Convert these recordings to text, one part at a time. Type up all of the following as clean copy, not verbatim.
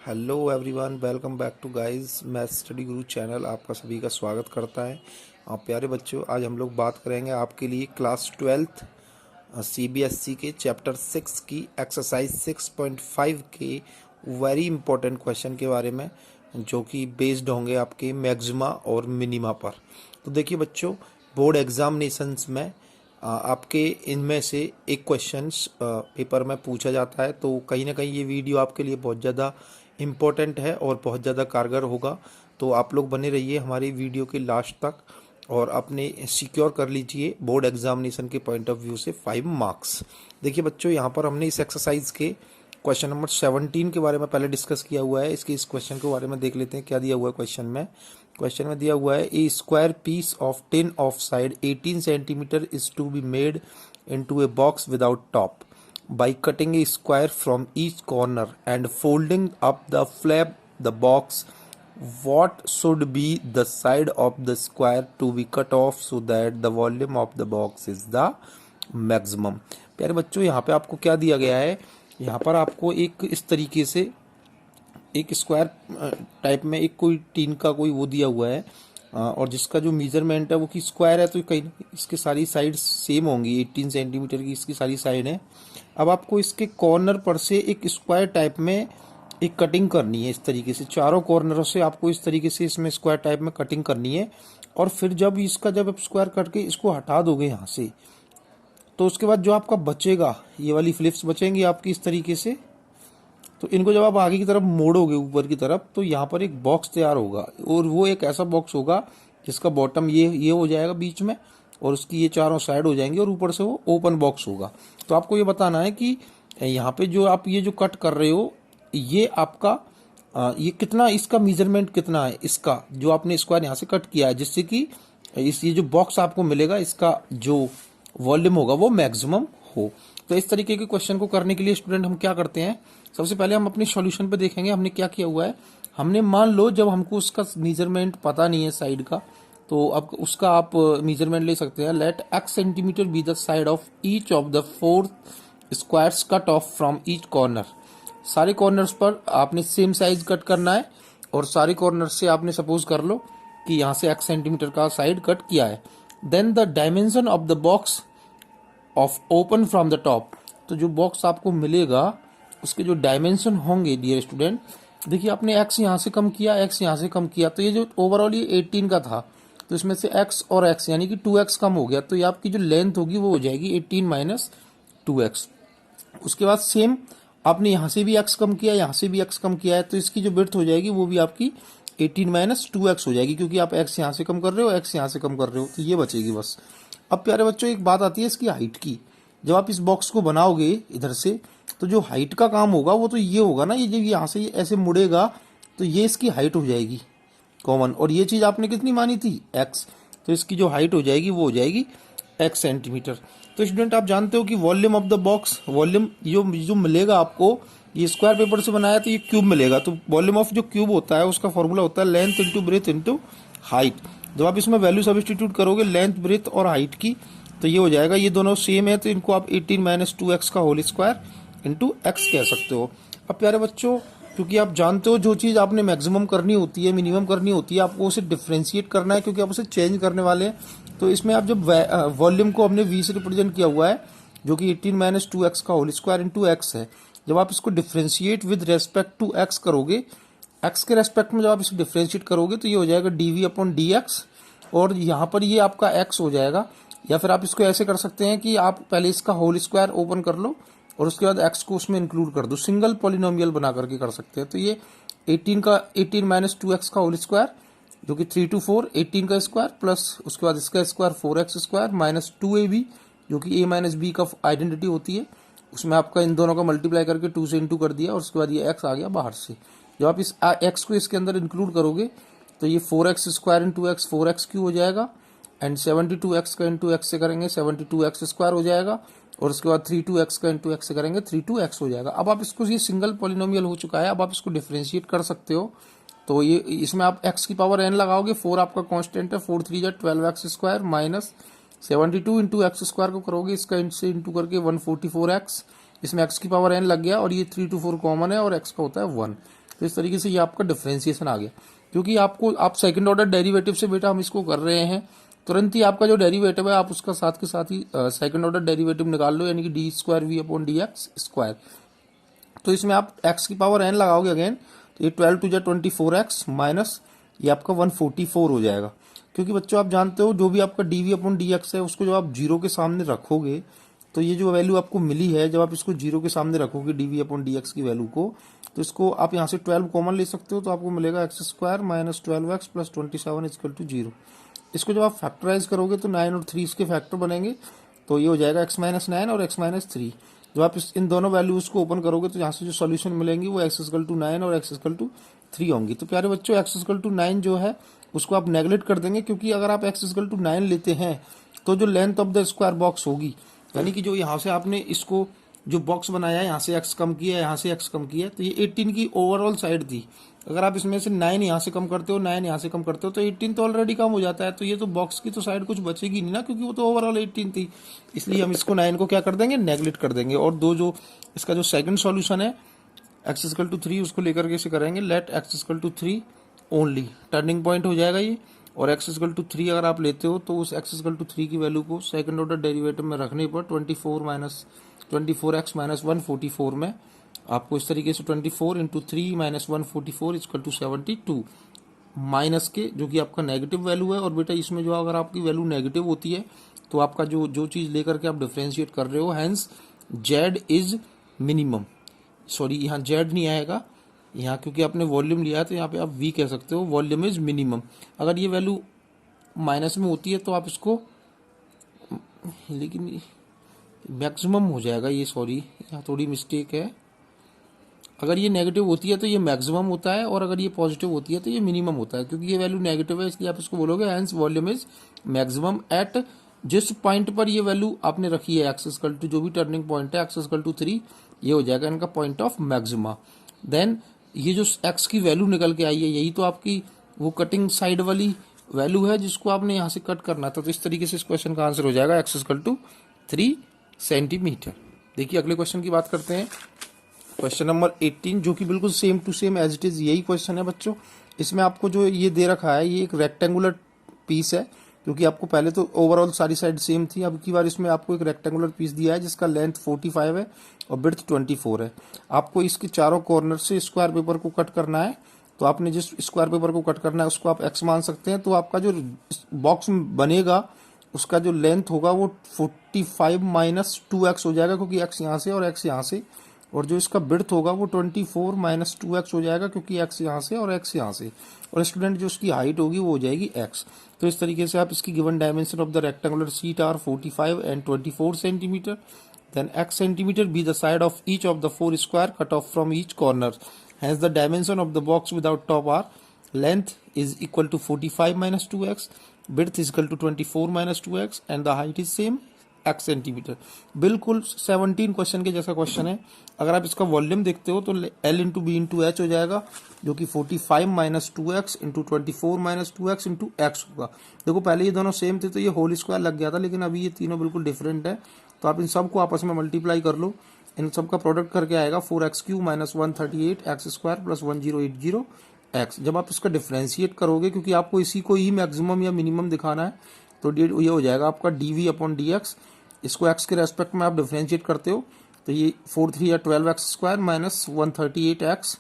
Hello everyone, welcome back to guys. Math Study Guru channel आपका सभी का स्वागत करता है। आप प्यारे बच्चों, आज हम लोग बात करेंगे आपके लिए क्लास 12th सीबीएसई के चैप्टर 6 की एक्सरसाइज 6.5 के वेरी इंपॉर्टेंट क्वेश्चन के बारे में, जो कि बेस्ड होंगे आपके मैक्सिमा और मिनिमा पर। तो देखिए बच्चों, बोर्ड एग्जामिनेशंस में आपके इनमें से एक क्वेश्चंस पेपर में पूछा जाता है, तो कहीं ना कहीं ये वीडियो आपके लिए बहुत ज़्यादा इम्पोर्टेंट है और बहुत ज़्यादा कारगर होगा। तो आप लोग बने रहिए हमारी वीडियो के लास्ट तक और अपने सिक्योर कर लीजिए बोर्ड एग्जामिनेशन के पॉइंट ऑफ व्यू से 5 मार्क्स। देखिए बच्चों, यहाँ पर हमने इस एक्सरसाइज के क्वेश्चन नंबर 17 के बारे में पहले डिस्कस किया हुआ है। इस क्वेश्चन के बारे में देख लेते हैं क्या दिया हुआ है क्वेश्चन में दिया हुआ है a square piece of tin of side 18 centimetre is to be made into a box without top by cutting a square from each corner and folding up the flap the box. What should be the side of the square to be cut off so that the volume of the box is the maximum? प्यारे बच्चों, यहाँ पे आपको क्या दिया गया है? यहाँ पर आपको एक इस तरीके से एक स्क्वायर टाइप में एक कोई टीन का कोई वो दिया हुआ है, और जिसका जो मेजरमेंट है वो कि स्क्वायर है, तो कहीं इसके सारी साइड सेम होंगी। 18 सेंटीमीटर की इसकी सारी साइड है। अब आपको इसके कॉर्नर पर से एक स्क्वायर टाइप में एक कटिंग करनी है। इस तरीके से चारों कॉर्नरों से आपको इस तरीके से इसमें स्क्वायर टाइप में कटिंग करनी है। और फिर जब आप स्क्वायर कट के इसको हटा दोगे यहाँ से, तो उसके बाद जो आपका बचेगा, ये वाली फ्लिप्स बचेंगी आपकी इस तरीके से। तो इनको जब आप आगे की तरफ मोड़ोगे ऊपर की तरफ, तो यहाँ पर एक बॉक्स तैयार होगा, और वो एक ऐसा बॉक्स होगा जिसका बॉटम ये हो जाएगा बीच में, और उसकी ये चारों साइड हो जाएंगी, और ऊपर से वो ओपन बॉक्स होगा। तो आपको ये बताना है कि यहाँ पे जो आप ये जो कट कर रहे हो, ये आपका ये कितना, इसका मेजरमेंट कितना है, इसका जो आपने स्क्वायर यहाँ से कट किया है, जिससे कि ये जो बॉक्स आपको मिलेगा, इसका जो वॉल्यूम होगा वो मैक्सिमम हो। तो इस तरीके के क्वेश्चन को करने के लिए स्टूडेंट हम क्या करते हैं, सबसे पहले हम अपने सॉल्यूशन पे देखेंगे हमने क्या किया हुआ है। हमने मान लो जब हमको उसका मेजरमेंट पता नहीं है साइड का, तो अब उसका आप मेजरमेंट ले सकते हैं। Let x centimetre be the side of each of the 4 squares cut off from each corner. सारे कॉर्नर्स पर आपने सेम साइज कट करना है, और सारे कॉर्नर से आपने सपोज कर लो कि यहाँ से x सेंटीमीटर का साइड कट किया है। Then the dimension of the box of open from the top. तो जो बॉक्स आपको मिलेगा उसके जो डायमेंशन होंगे डियर स्टूडेंट, देखिए आपने x यहाँ से कम किया, x यहाँ से कम किया, तो ये जो ओवरऑल ये 18 का था, तो इसमें से x और x यानी कि 2x कम हो गया, तो ये आपकी जो लेंथ होगी वो हो जाएगी 18 माइनस 2x। उसके बाद सेम आपने यहाँ से भी x कम किया, यहाँ से भी x कम किया है, तो इसकी जो विड्थ हो जाएगी वो भी आपकी 18 माइनस 2x हो जाएगी, क्योंकि आप x यहाँ से कम कर रहे हो, x यहाँ से कम कर रहे हो, तो ये बचेगी बस। अब प्यारे बच्चों, एक बात आती है इसकी हाइट की। जब आप इस बॉक्स को बनाओगे इधर से, तो जो हाइट का काम होगा वो तो ये होगा ना, ये जब यहाँ से ये ऐसे मुड़ेगा, तो ये इसकी हाइट हो जाएगी कॉमन, और ये चीज आपने कितनी मानी थी, x, तो इसकी जो हाइट हो जाएगी वो हो जाएगी x सेंटीमीटर। तो स्टूडेंट आप जानते हो कि volume of the box, volume जो मिलेगा आपको, ये स्क्वायर पेपर से बनाया तो ये क्यूब मिलेगा, तो वॉल्यूम ऑफ जो क्यूब होता है उसका फॉर्मूला होता है length into breadth into height. जब आप इसमें वैल्यू सब्स्टिट्यूट करोगे लेंथ ब्रेथ और हाइट की, तो ये हो जाएगा, ये दोनों सेम है, तो इनको आप 18 माइनस 2x का होल स्क्वायर इंटू एक्स कह सकते हो। अब प्यारे बच्चों, क्योंकि आप जानते हो जो चीज़ आपने मैक्सिमम करनी होती है, मिनिमम करनी होती है, आपको उसे डिफ्रेंशिएट करना है, क्योंकि आप उसे चेंज करने वाले हैं। तो इसमें आप जब वॉल्यूम को हमने v से रिप्रेजेंट किया हुआ है, जो कि 18 माइनस 2x का होल स्क्वायर इंटू एक्स है, जब आप इसको differentiate with respect to x करोगे, x के रेस्पेक्ट में जब आप इसे डिफ्रेंशिएट करोगे, तो ये हो जाएगा dv अपॉन dx, और यहाँ पर ये आपका x हो जाएगा। या फिर आप इसको ऐसे कर सकते हैं कि आप पहले इसका होल स्क्वायर ओपन कर लो, और उसके बाद x को उसमें इंक्लूड कर दो, सिंगल पॉलिनोमियल बना करके कर सकते हैं। तो ये 18 माइनस 2x का होल स्क्वायर, जो कि 3 to 4 18 का स्क्वायर, प्लस उसके बाद इसका square 4x square minus 2ab, जो कि a माइनस बी का आइडेंटिटी होती है, उसमें आपका इन दोनों का मल्टीप्लाई करके 2 से इंटू कर दिया, और उसके बाद ये x आ गया बाहर से। जब आप इस x को इसके अंदर इंक्लूड करोगे, तो ये 4x square into x 4x Q हो जाएगा, एंड 72x का इंटू एक्स से करेंगे 72x स्क्वायर हो जाएगा, और उसके बाद 32x का इंटू एक्स से करेंगे 32x हो जाएगा। अब आप इसको, ये सिंगल पॉलिनोमियल हो चुका है, अब आप इसको डिफरेंशिएट कर सकते हो। तो ये इसमें आप x की पावर n लगाओगे, 4 आपका कांस्टेंट है, 4 3 जा 12x square minus 72 into x square को करोगे इसका से इंटू करके 144x, इसमें x की पावर n लग गया, और ये 3 to 4 कॉमन है, और x का होता है 1। तो इस तरीके से ये आपका डिफरेंशिएशन आ गया। क्योंकि आपको आप सेकंड ऑर्डर डेरिवेटिव से बेटा हम इसको कर रहे हैं, तुरंत ही आपका जो डेरिवेटिव है आप उसका साथ के साथ ही सेकंड ऑर्डर डेरिवेटिव निकाल लो, यानी कि D square V upon D X square. तो इसमें आप x की पावर n लगाओगे अगेन, तो ये 12 टू जा 24x माइनस ये आपका 144 हो जाएगा। क्योंकि बच्चों आप जानते हो जो भी आपका dv अपॉन dx है उसको जब आप जीरो के सामने रखोगे तो ये जो वैल्यू आपको मिली है, जब आप इसको जीरो के सामने रखोगे dv अपॉन dx की वैल्यू को, तो इसको आप यहाँ से 12 कॉमन ले सकते हो, तो आपको मिलेगा X square minus 12x plus 27 equal to 0। इसको जब आप फैक्टराइज करोगे तो 9 और 3 इसके फैक्टर बनेंगे, तो ये हो जाएगा x माइनस 9 और x माइनस 3। जब आप इन दोनों वैल्यूज को ओपन करोगे तो यहाँ से जो सॉल्यूशन मिलेंगी वो x इक्वल टू 9 और x इक्वल टू 3 होंगी। तो प्यारे बच्चों x इक्वल टू 9 जो है उसको आप नेगलेक्ट कर देंगे, क्योंकि अगर आप x इक्वल टू 9 लेते हैं तो जो length of the square box होगी, यानी कि जो यहाँ से आपने इसको जो बॉक्स बनाया है यहाँ से x कम किया है, यहाँ से x कम किया है, तो ये 18 की ओवरऑल साइड थी। अगर आप इसमें से 9 यहाँ से कम करते हो, 9 यहाँ से कम करते हो, तो 18 तो ऑलरेडी कम हो जाता है। तो ये तो बॉक्स की तो साइड कुछ बचेगी नहीं ना, क्योंकि वो तो ओवरऑल 18 थी। इसलिए हम इसको 9 को क्या कर देंगे, नेगलेक्ट कर देंगे। और दो जो इसका जो सेकंड सॉल्यूशन है x इक्वल टू 3 उसको लेकर के इसे करेंगे let x equal to 3 only, turning point हो जाएगा ये। और x इक्वल टू 3 अगर आप लेते हो तो उस x इक्वल टू 3 की वैल्यू को सेकंड ऑर्डर डेरिवेटिव में रखने पर 24x माइनस 144 में आपको इस तरीके से 24 into 3 minus 144 equal to 72 minus के, जो कि आपका नेगेटिव वैल्यू है। और बेटा इसमें जो अगर आपकी वैल्यू नेगेटिव होती है तो आपका जो चीज लेकर के आप डिफरेंशिएट कर रहे हो, hence z is minimum, sorry यहाँ z नहीं आएगा यहाँ, क्योंकि आपने वॉल्यूम लिया है तो यहाँ पे आप v कह सकते हो, वॉल्यूम इज मिनिमम। अगर ये वैल्यू माइनस में होती है तो आप इसको, लेकिन मैक्सिमम हो जाएगा ये, सॉरी यहाँ थोड़ी मिस्टेक है। अगर ये नेगेटिव होती है तो ये मैक्सिमम होता है, और अगर ये पॉजिटिव होती है तो ये मिनिमम होता है। क्योंकि ये वैल्यू नेगेटिव है इसलिए आप इसको बोलोगे hence volume is maximum at, जिस पॉइंट पर ये वैल्यू आपने रखी है एक्स इक्वल टू जो भी टर्निंग पॉइंट है एक्स इक्वल टू 3, ये हो जाएगा इनका पॉइंट ऑफ मैक्सिमा। देन ये जो एक्स की वैल्यू निकल के आई है यही तो आपकी वो कटिंग साइड वाली वैल्यू है जिसको आपने यहाँ से कट करना था। तो इस तरीके से इस क्वेश्चन का आंसर हो जाएगा एक्स इक्वल टू 3 सेंटीमीटर। देखिए अगले क्वेश्चन की बात करते हैं, क्वेश्चन नंबर 18, जो कि बिल्कुल same to same as it is यही क्वेश्चन है बच्चों। इसमें आपको जो ये दे रखा है ये एक रेक्टेंगुलर पीस है, क्योंकि आपको पहले तो ओवरऑल सारी साइड सेम थी, अब की बार इसमें आपको एक रेक्टेंगुलर पीस दिया है जिसका लेंथ 45 है और विड्थ 24 है। आपको इसके चारों कॉर्नर से स्क्वायर पेपर को कट करना है। तो आपने जिस स्क्वायर पेपर को कट करना है उसको आप x मान सकते हैं। तो आपका जो बॉक्स बनेगा उसका जो लेंथ होगा वो 45 माइनस 2x हो जाएगा, क्योंकि x यहाँ से और x यहाँ से। और जो इसका विड्थ होगा वो 24 माइनस 2x हो जाएगा, क्योंकि x यहाँ से और x यहाँ से। और स्टूडेंट जो उसकी हाइट होगी वो हो जाएगी x। तो इस तरीके से आप इसकी given dimension of the rectangular sheet are 45 and 24 centimetre. Then x centimeter be the side of each of the 4 square cut off from each corner. Hence the dimension of the box without top are length is equal to 45 minus 2x, width is equal to 24 minus 2x and the height is same x centimetre. बिल्कुल 17 question के जैसा question है। अगर आप इसका volume देखते हो तो L into B into H हो जाएगा, जो कि 45 minus 2x into 24 minus 2x into X होगा। देखो पहले ये दोनों सेम थे तो ये होल स्क्वायर लग गया था, लेकिन अभी ये तीनों बिल्कुल डिफरेंट है। तो आप इन सब को आपस में मल्टीप्लाई कर लो, इन सब का प्रोडक्ट करके आएगा 4x³ minus 138 x square plus 1080 x. जब आप इसका डिफ्रेंशिएट करोगे, क्योंकि आपको इसी को ही मैक्सिमम या मिनिमम दिखाना है, तो ये हो जाएगा आपका dv अपॉन dx। इसको x के रेस्पेक्ट में आप डिफ्रेंशिएट करते हो तो ये 4 3 या 12x square minus 138x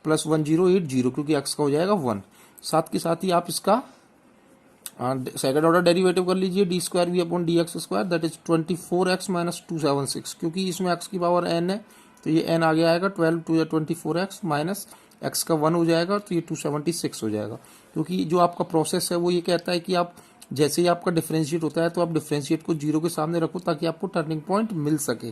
plus 1080, क्योंकि x का हो जाएगा 1। साथ के साथ ही आप इसका सेकंड ऑर्डर डेरिवेटिव कर लीजिए, D square V upon D X square that is 24x minus 276, क्योंकि इसमें x की पावर n है तो ये n आगे आएगा 12 2 या 24x माइनस x का 1 हो जाएगा, तो ये 276 हो जाएगा। क्योंकि जो आपका प्रोसेस है वो ये कहता है कि आप जैसे ही आपका डिफरेंशिएट होता है तो आप डिफरेंशिएट को जीरो के सामने रखो ताकि आपको टर्निंग पॉइंट मिल सके।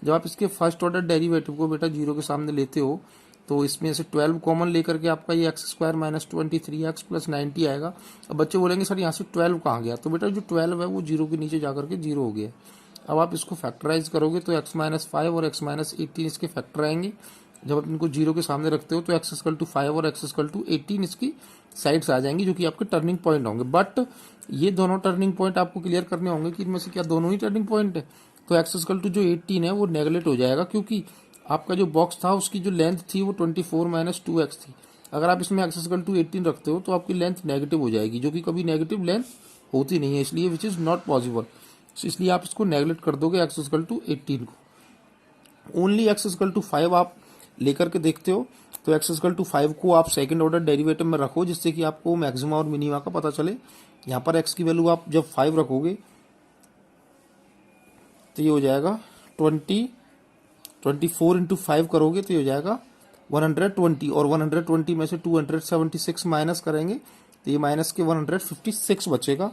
जब आप इसके फर्स्ट ऑर्डर डेरिवेटिव को बेटा जीरो के सामने लेते हो तो इसमें से 12 कॉमन लेकर के आपका ये x square minus 23x plus 90 आएगा। अब बच्चे बोलेंगे सर यहाँ से 12 कहाँ गया, तो बेटा जो 12 है वो जीरो के नीचे जाकर के जीरो हो गया। अब आप इसको फैक्टराइज करोगे तो x माइनस 5 और x माइनस 18 इसके फैक्टर आएंगे। जब आप इनको जीरो के सामने रखते हो तो x इक्वल टू 5 और x इक्वल टू 18 इसकी साइड्स आ जाएंगी, जो कि आपके टर्निंग पॉइंट होंगे। बट ये दोनों टर्निंग पॉइंट आपको क्लियर करने होंगे कि इनमें से क्या दोनों ही टर्निंग पॉइंट है। तो x इक्वल टू जो 18 है वो नेगलेक्ट हो जाएगा, क्योंकि आपका जो बॉक्स था उसकी जो लेंथ थी वो 24 माइनस 2x थी। अगर आप इसमें x इक्वल टू 18 रखते हो तो आपकी लेंथ नेगेटिव हो जाएगी, जो कि कभी नेगेटिव लेंथ होती नहीं है, इसलिए विच इज़ नॉट पॉसिबल। इसलिए आप इसको नेगलेक्ट कर दोगे x इक्वल टू 18 को। ओनली x इक्वल टू 5 आप लेकर के देखते हो, तो x इक्वल टू 5 को आप सेकेंड ऑर्डर डेरिवेटिव में रखो, जिससे कि आपको मैक्सिमा और मिनिमा का पता चले। यहाँ पर x की वैल्यू आप जब 5 रखोगे तो ये हो जाएगा 24 इंटू 5 करोगे तो ये हो जाएगा 120, और 120 में से 276 माइनस करेंगे तो ये माइनस के 156 बचेगा।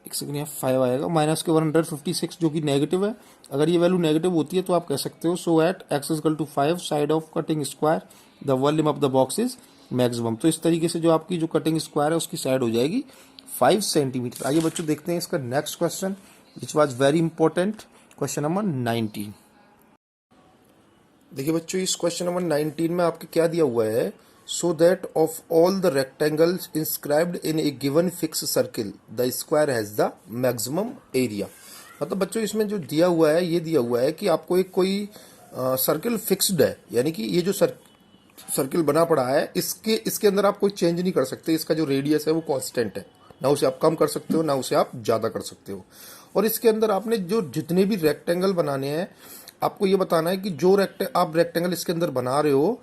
एक सेकंड, यहाँ 5 आएगा, माइनस के 156 जो कि नेगेटिव है। अगर ये वैल्यू नेगेटिव होती है तो आप कह सकते हो so at x equal to 5 side of cutting square the volume of the box is maximum. तो इस तरीके से जो आपकी जो कटिंग स्क्वायर है उसकी साइड हो जाएगी 5 सेंटीमीटर। आइए बच्चों देखते हैं इसका next question which was very important, question number 19। देखिए बच्चों, इस क्वेश्चन नंबर 19 में आपके क्या दिया हुआ है, so that of all the rectangles inscribed in a given fix circle the square has the maximum area. मतलब बच्चों इसमें जो दिया हुआ है, ये दिया हुआ है कि आपको एक कोई सर्किल फिक्स्ड है, यानी कि ये जो सर्किल बना पड़ा है इसके अंदर आप कोई चेंज नहीं कर सकते। इसका जो रेडियस है वो कांस्टेंट है, ना उसे आप कम कर सकते हो ना उसे आप ज्यादा कर सकते हो। और इसके अंदर आपने जो जितने भी रेक्टेंगल बनाने हैं, आपको ये बताना है कि जो आप रेक्टेंगल इसके अंदर बना रहे हो,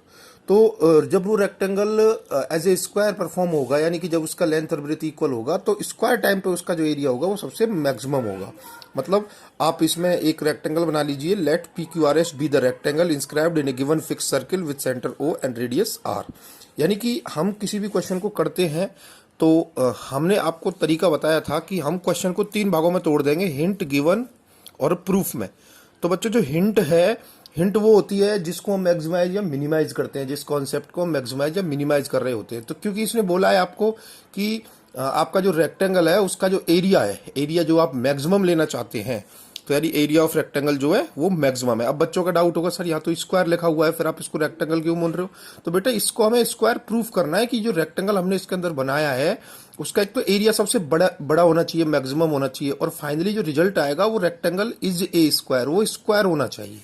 तो जब वो rectangle as a square perform होगा, यानी कि जब उसका लेंथ और ब्रेथ इक्वल होगा, तो स्क्वायर टाइम पे उसका जो एरिया होगा वो सबसे मैक्सिमम होगा। मतलब आप इसमें एक रेक्टेंगल बना लीजिए, let P Q R S be the rectangle inscribed in a given fix circle with centre O and radius R. यानी कि हम किसी भी क्वेश्चन को करते हैं तो हमने आपको तरीका बताया था कि हम क्वेश्चन को 3 भागों में तोड़ देंगे, हिंट, गिवन और प्रूफ में। तो बच्चों जो हिंट है, हिंट वो होती है जिसको हम मैक्सिमाइज या मिनिमाइज करते हैं, जिस कॉन्सेप्ट को हम मैक्सिमाइज या मिनिमाइज कर रहे होते हैं। तो क्योंकि इसने बोला है आपको कि आपका जो रेक्टेंगल है उसका जो एरिया है, एरिया जो आप मैक्सिमम लेना चाहते हैं, तो यानी एरिया ऑफ रेक्टेंगल जो है वो मैक्सिमम है। अब बच्चों का डाउट होगा, सर यहाँ तो स्क्वायर लिखा हुआ है, फिर आप इसको रेक्टेंगल क्यों बोल रहे हो? तो बेटा इसको हमें स्क्वायर प्रूफ करना है कि जो रेक्टेंगल हमने इसके अंदर बनाया है उसका एक तो एरिया सबसे बड़ा होना चाहिए, मैक्सिमम होना चाहिए, और फाइनली जो रिजल्ट आएगा वो रेक्टेंगल इज ए स्क्वायर, वो स्क्वायर होना चाहिए।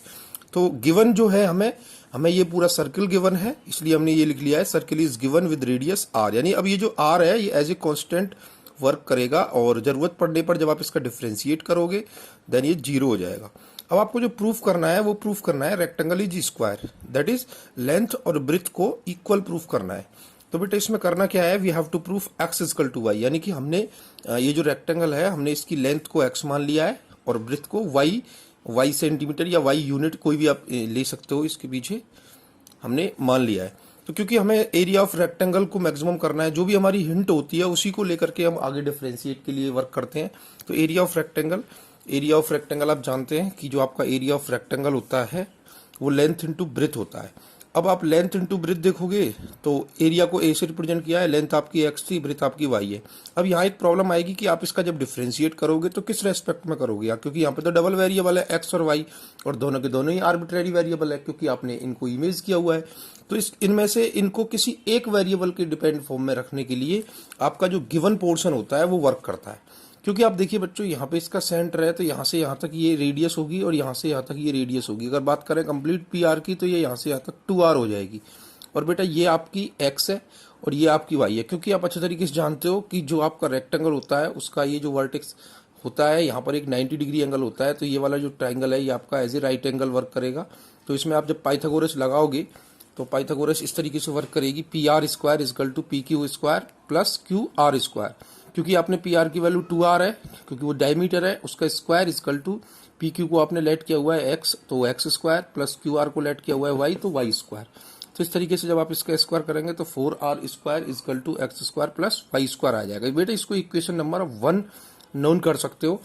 तो गिवन जो है हमें ये पूरा सर्किल गिवन है, इसलिए हमने ये लिख लिया है circle is given with radius R. यानी अब ये जो आर है ये एज ए कांस्टेंट वर्क करेगा, और जरूरत पड़ने पर जब आप इसका डिफरेंशिएट करोगे देन ये 0 हो जाएगा। अब आपको जो प्रूफ करना है वो प्रूफ करना है rectangle is square, that is length और ब्रेथ को इक्वल प्रूफ करना है। तो बेटा इसमें करना क्या है, we have to proof x equal to y, यानी कि हमने ये जो रेक्टेंगल है हमने इसकी लेंथ को x मान लिया है और ब्रेथ को y सेंटीमीटर या y यूनिट कोई भी आप ले सकते हो, इसके पीछे हमने मान लिया है। तो क्योंकि हमें एरिया ऑफ रेक्टेंगल को मैक्सिमम करना है, जो भी हमारी हिंट होती है उसी को लेकर के हम आगे डिफरेंशिएट के लिए वर्क करते हैं। तो एरिया ऑफ रेक्टेंगल आप जानते हैं कि जो आपका एरिया ऑफ रेक्टेंगल होता है वो लेंथ इंटू ब्रेथ होता है। अब आप लेंथ इंटू ब्रेथ देखोगे तो एरिया को ए से रिप्रेजेंट किया है, लेंथ आपकी x थी, ब्रेथ आपकी y है। अब यहाँ एक प्रॉब्लम आएगी कि आप इसका जब डिफरेंशिएट करोगे तो किस रेस्पेक्ट में करोगे, क्योंकि यहाँ पे तो डबल वेरिएबल है x और y, और दोनों के दोनों ही आर्बिट्रेरी वेरिएबल है क्योंकि आपने इनको इमेज किया हुआ है। तो इनमें से इनको किसी एक वेरिएबल के डिपेंड फॉर्म में रखने के लिए आपका जो गिवन पोर्शन होता है वो वर्क करता है। क्योंकि आप देखिए बच्चों, यहाँ पे इसका सेंटर है तो यहाँ से यहाँ तक ये रेडियस होगी और यहाँ से यहाँ तक ये रेडियस होगी। अगर बात करें कंप्लीट पी आर की तो ये यहाँ से यहाँ तक 2r हो जाएगी। और बेटा ये आपकी x है और ये आपकी y है, क्योंकि आप अच्छे तरीके से जानते हो कि जो आपका रेक्टेंगल होता है उसका ये जो वर्टेक्स होता है यहाँ पर एक 90 डिग्री एंगल होता है। तो ये वाला जो ट्राइंगल है ये आपका as a right angle work करेगा। तो इसमें आप जब पाइथागोरस लगाओगे तो पाइथागोरस इस तरीके से वर्क करेगी, P R square is equal to P Q square plus Q R square. क्योंकि आपने पी आर की वैल्यू 2r है, क्योंकि वो डायमीटर है, उसका square is equal to P Q को आपने लेट किया हुआ है x, तो x square plus Q R को लेट किया हुआ है y, तो y स्क्वायर। तो इस तरीके से जब आप इसका स्क्वायर करेंगे तो 4r square is equal to x square plus y square आ जाएगा। बेटा इसको इक्वेशन नंबर 1 नोन कर सकते हो।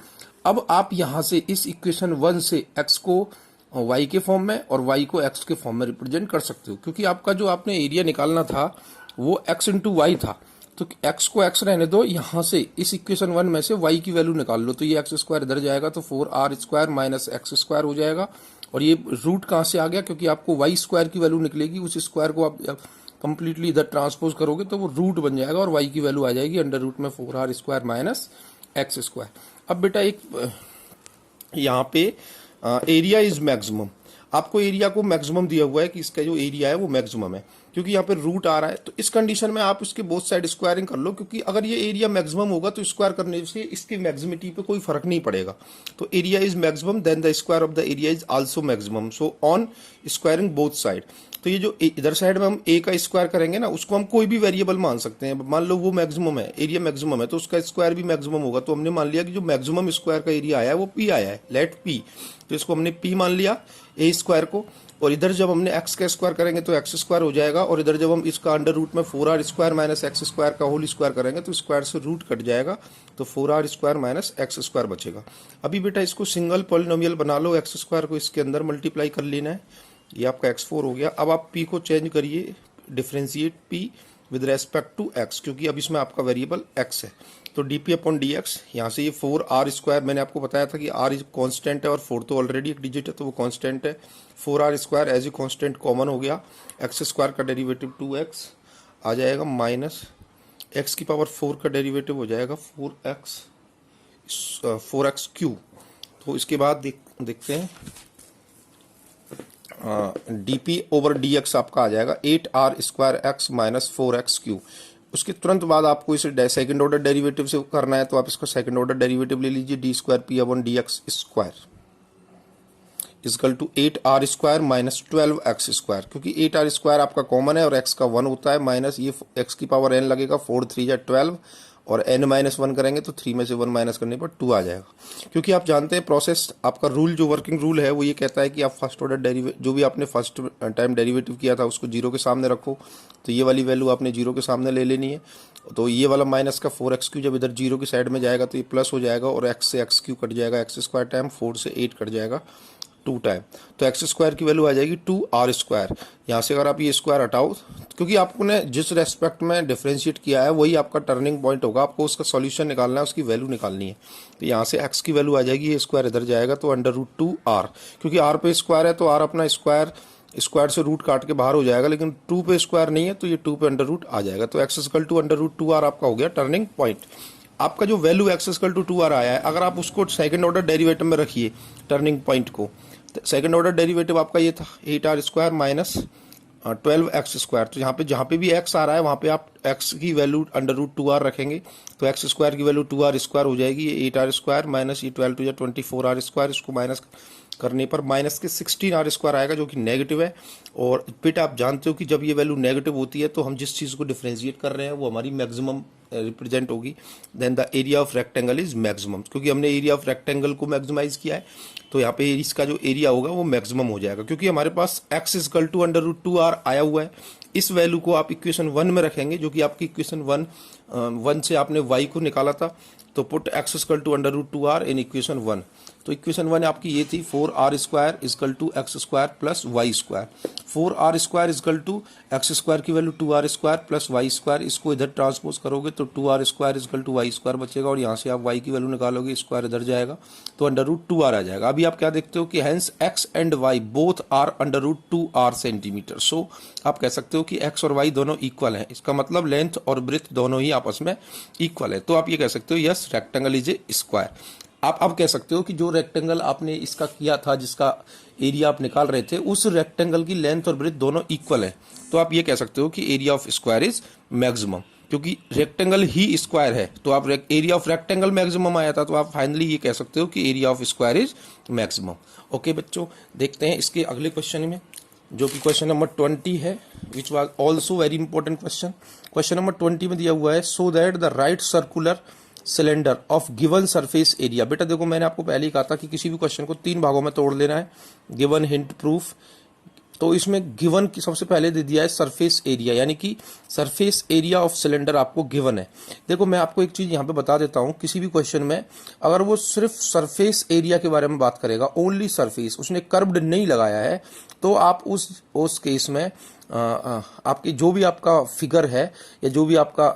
अब आप यहाँ से इस इक्वेशन 1 से x को y के फॉर्म में और y को x के फॉर्म में रिप्रेजेंट कर सकते हो, क्योंकि आपका जो आपने एरिया निकालना था वो x इंटू वाई था। तो x को x रहने दो, यहाँ से इस इक्वेशन 1 में से y की वैल्यू निकाल लो, तो ये x स्क्वायर इधर जाएगा तो 4r square minus x square हो जाएगा। और ये रूट कहाँ से आ गया, क्योंकि आपको y स्क्वायर की वैल्यू निकलेगी, उस स्क्वायर को आप कंप्लीटली इधर ट्रांसपोज करोगे तो वो रूट बन जाएगा और y की वैल्यू आ जाएगी अंडर रूट में 4r square minus x square. अब बेटा एक यहाँ पे एरिया इज मैक्सिमम। आपको एरिया को मैक्सिमम दिया हुआ है कि इसका जो एरिया है वो मैक्सिमम है, क्योंकि यहाँ पे रूट आ रहा है। तो इस कंडीशन में आप इसके बोथ साइड स्क्वायरिंग कर लो, क्योंकि अगर ये एरिया मैक्सिमम होगा तो स्क्वायर करने से इसकी मैक्सिमिटी पे कोई फर्क नहीं पड़ेगा। तो area is maximum then the square of the area is also maximum, so on squaring both side. तो ये जो इधर साइड में हम ए का स्क्वायर करेंगे ना, उसको हम कोई भी वेरिएबल मान सकते हैं। मान लो वो मैक्सिमम है, एरिया मैक्सिमम है, तो उसका स्क्वायर भी मैक्सिमम होगा। तो हमने मान लिया कि जो मैक्सिमम स्क्वायर का एरिया आया है वो पी आया है, लेट पी। तो इसको हमने पी मान लिया ए स्क्वायर को, और इधर जब हमने एक्स का स्क्वायर करेंगे तो एक्स स्क्वायर हो जाएगा, और इधर जब हम इसका अंडर रूट में 4r square minus x square का होल स्क्वायर करेंगे तो स्क्वायर से रूट कट जाएगा, तो 4r square minus x square बचेगा। अभी बेटा इसको सिंगल पॉलिनोमियल बना लो, एक्स स्क्वायर को इसके अंदर मल्टीप्लाई कर लेना है, ये आपका x4 हो गया। अब आप p को चेंज करिए, differentiate p with respect to x, क्योंकि अब इसमें आपका वेरिएबल x है। तो dp अपॉन dx, यहाँ से ये 4r स्क्वायर, मैंने आपको बताया था कि r इज कॉन्स्टेंट है और 4 तो ऑलरेडी एक डिजिट है तो वो कॉन्स्टेंट है। 4r square as a constant common हो गया, एक्स स्क्वायर का डेरिवेटिव 2x आ जाएगा, माइनस x की पावर 4 का डेरिवेटिव हो जाएगा 4x क्यू। तो इसके बाद देखते हैं dp ओवर dx आपका आ जाएगा 8r square x minus 4x Q. उसके तुरंत बाद आपको इसे सेकंड ऑर्डर डेरिवेटिव से करना है, तो आप इसका सेकंड ऑर्डर डेरिवेटिव ले लीजिए, D square P upon D X square is equal to 8r square minus 12x square, क्योंकि 8r स्क्वायर आपका कॉमन है और x का 1 होता है, माइनस ये x की पावर n लगेगा, 4 3 या 12, और n माइनस 1 करेंगे तो 3 में से 1 माइनस करने पर 2 आ जाएगा। क्योंकि आप जानते हैं प्रोसेस, आपका रूल जो वर्किंग रूल है वो ये कहता है कि आप फर्स्ट ऑर्डर डेरिवेटिव, जो भी आपने फर्स्ट टाइम डेरिवेटिव किया था उसको जीरो के सामने रखो, तो ये वाली वैल्यू आपने जीरो के सामने ले लेनी है। तो ये वाला माइनस का 4x क्यू जब इधर जीरो की साइड में जाएगा तो ये प्लस हो जाएगा, और x से x क्यू कट जाएगा, एक्स स्क्वायर टाइम 4 से 8 कट जाएगा 2 टाइम, तो एक्स स्क्वायर की वैल्यू आ जाएगी 2r स्क्वायर। यहाँ से अगर आप ये स्क्वायर हटाओ, क्योंकि आपने जिस रेस्पेक्ट में डिफरेंशिएट किया है वही आपका टर्निंग पॉइंट होगा, आपको उसका सॉल्यूशन निकालना है, उसकी वैल्यू निकालनी है। तो यहाँ से x की वैल्यू आ जाएगी, ये स्क्वायर इधर जाएगा तो अंडर रूट 2r, क्योंकि r पे स्क्वायर है तो r अपना स्क्वायर से रूट काट के बाहर हो जाएगा, लेकिन 2 पे स्क्वायर नहीं है तो ये 2 पे अंडर रूट आ जाएगा। तो x equal to under root 2r आपका हो गया टर्निंग पॉइंट। आपका जो value x equal to 2r आया है, अगर आप उसको सेकंड ऑर्डर डेरिवेटिव में रखिए टर्निंग पॉइंट को, सेकंड ऑर्डर डेरिवेटिव आपका ये था 8r square minus 12x square. तो जहाँ पे भी x आ रहा है वहाँ पे आप x की वैल्यू अंडर रूट 2r रखेंगे, तो x स्क्वायर की वैल्यू 2r स्क्वायर हो जाएगी, ये 8r स्क्वायर माइनस ये 12 टू 24r स्क्वायर, इसको माइनस करने पर माइनस के 16r स्क्वायर आएगा जो कि नेगेटिव है। और बेटा आप जानते हो कि जब ये वैल्यू नेगेटिव होती है तो हम जिस चीज़ को डिफरेंशिएट कर रहे हैं वो हमारी मैक्सिमम रिप्रेजेंट होगी, then the area of rectangle is maximum, क्योंकि हमने एरिया ऑफ रेक्टेंगल को मैक्सिमाइज किया है तो यहाँ पे इसका जो एरिया होगा वो मैक्सिमम हो जाएगा, क्योंकि हमारे पास x equal to under root 2r आया हुआ है। इस वैल्यू को आप इक्वेशन 1 में रखेंगे, जो कि आपकी इक्वेशन 1 से आपने y को निकाला था, तो put x equal to under root 2r in equation 1। तो इक्वेशन 1 आपकी ये थी 4r square equal to x square plus y square. 4r square equal to x square की value 2r square plus y square, इसको इधर transpose करोगे तो 2r square equal to y square बचेगा, और यहाँ से आप y की वैल्यू निकालोगे, स्क्वायर इधर जाएगा तो अंडर रूट 2r आ जाएगा। अभी आप क्या देखते हो कि hence x and y both are under root 2r centimetre. So आप कह सकते हो कि x और y दोनों इक्वल हैं, इसका मतलब लेंथ और ब्रेथ दोनों ही आपस में इक्वल है। तो आप ये कह सकते हो yes rectangle is a square. आप अब कह सकते हो कि जो रेक्टेंगल आपने इसका किया था, जिसका एरिया आप निकाल रहे थे, उस रेक्टेंगल की लेंथ और ब्रेथ दोनों इक्वल है, तो आप ये कह सकते हो कि area of square is maximum, क्योंकि रेक्टेंगल ही स्क्वायर है। तो आप एरिया ऑफ रेक्टेंगल मैक्सिमम आया था, तो आप फाइनली ये कह सकते हो कि area of square is maximum. Okay बच्चों, देखते हैं इसके अगले क्वेश्चन में, जो कि क्वेश्चन नंबर 20 है, which was also very important question. Question number 20 में दिया हुआ है, so that the right circular cylinder of given surface area. बेटा देखो, मैंने आपको पहले ही कहा था कि किसी भी क्वेश्चन को 3 भागों में तोड़ लेना है, गिवन, हिंट, प्रूफ। तो इसमें गिवन की सबसे पहले दे दिया है सरफेस एरिया, यानी कि सरफेस एरिया ऑफ सिलेंडर आपको गिवन है। देखो मैं आपको एक चीज यहाँ पे बता देता हूँ, किसी भी क्वेश्चन में अगर वो सिर्फ सरफेस एरिया के बारे में बात करेगा, ओनली सरफेस, उसने कर्व्ड नहीं लगाया है, तो आप उस केस में आपकी जो भी आपका फिगर है या जो भी आपका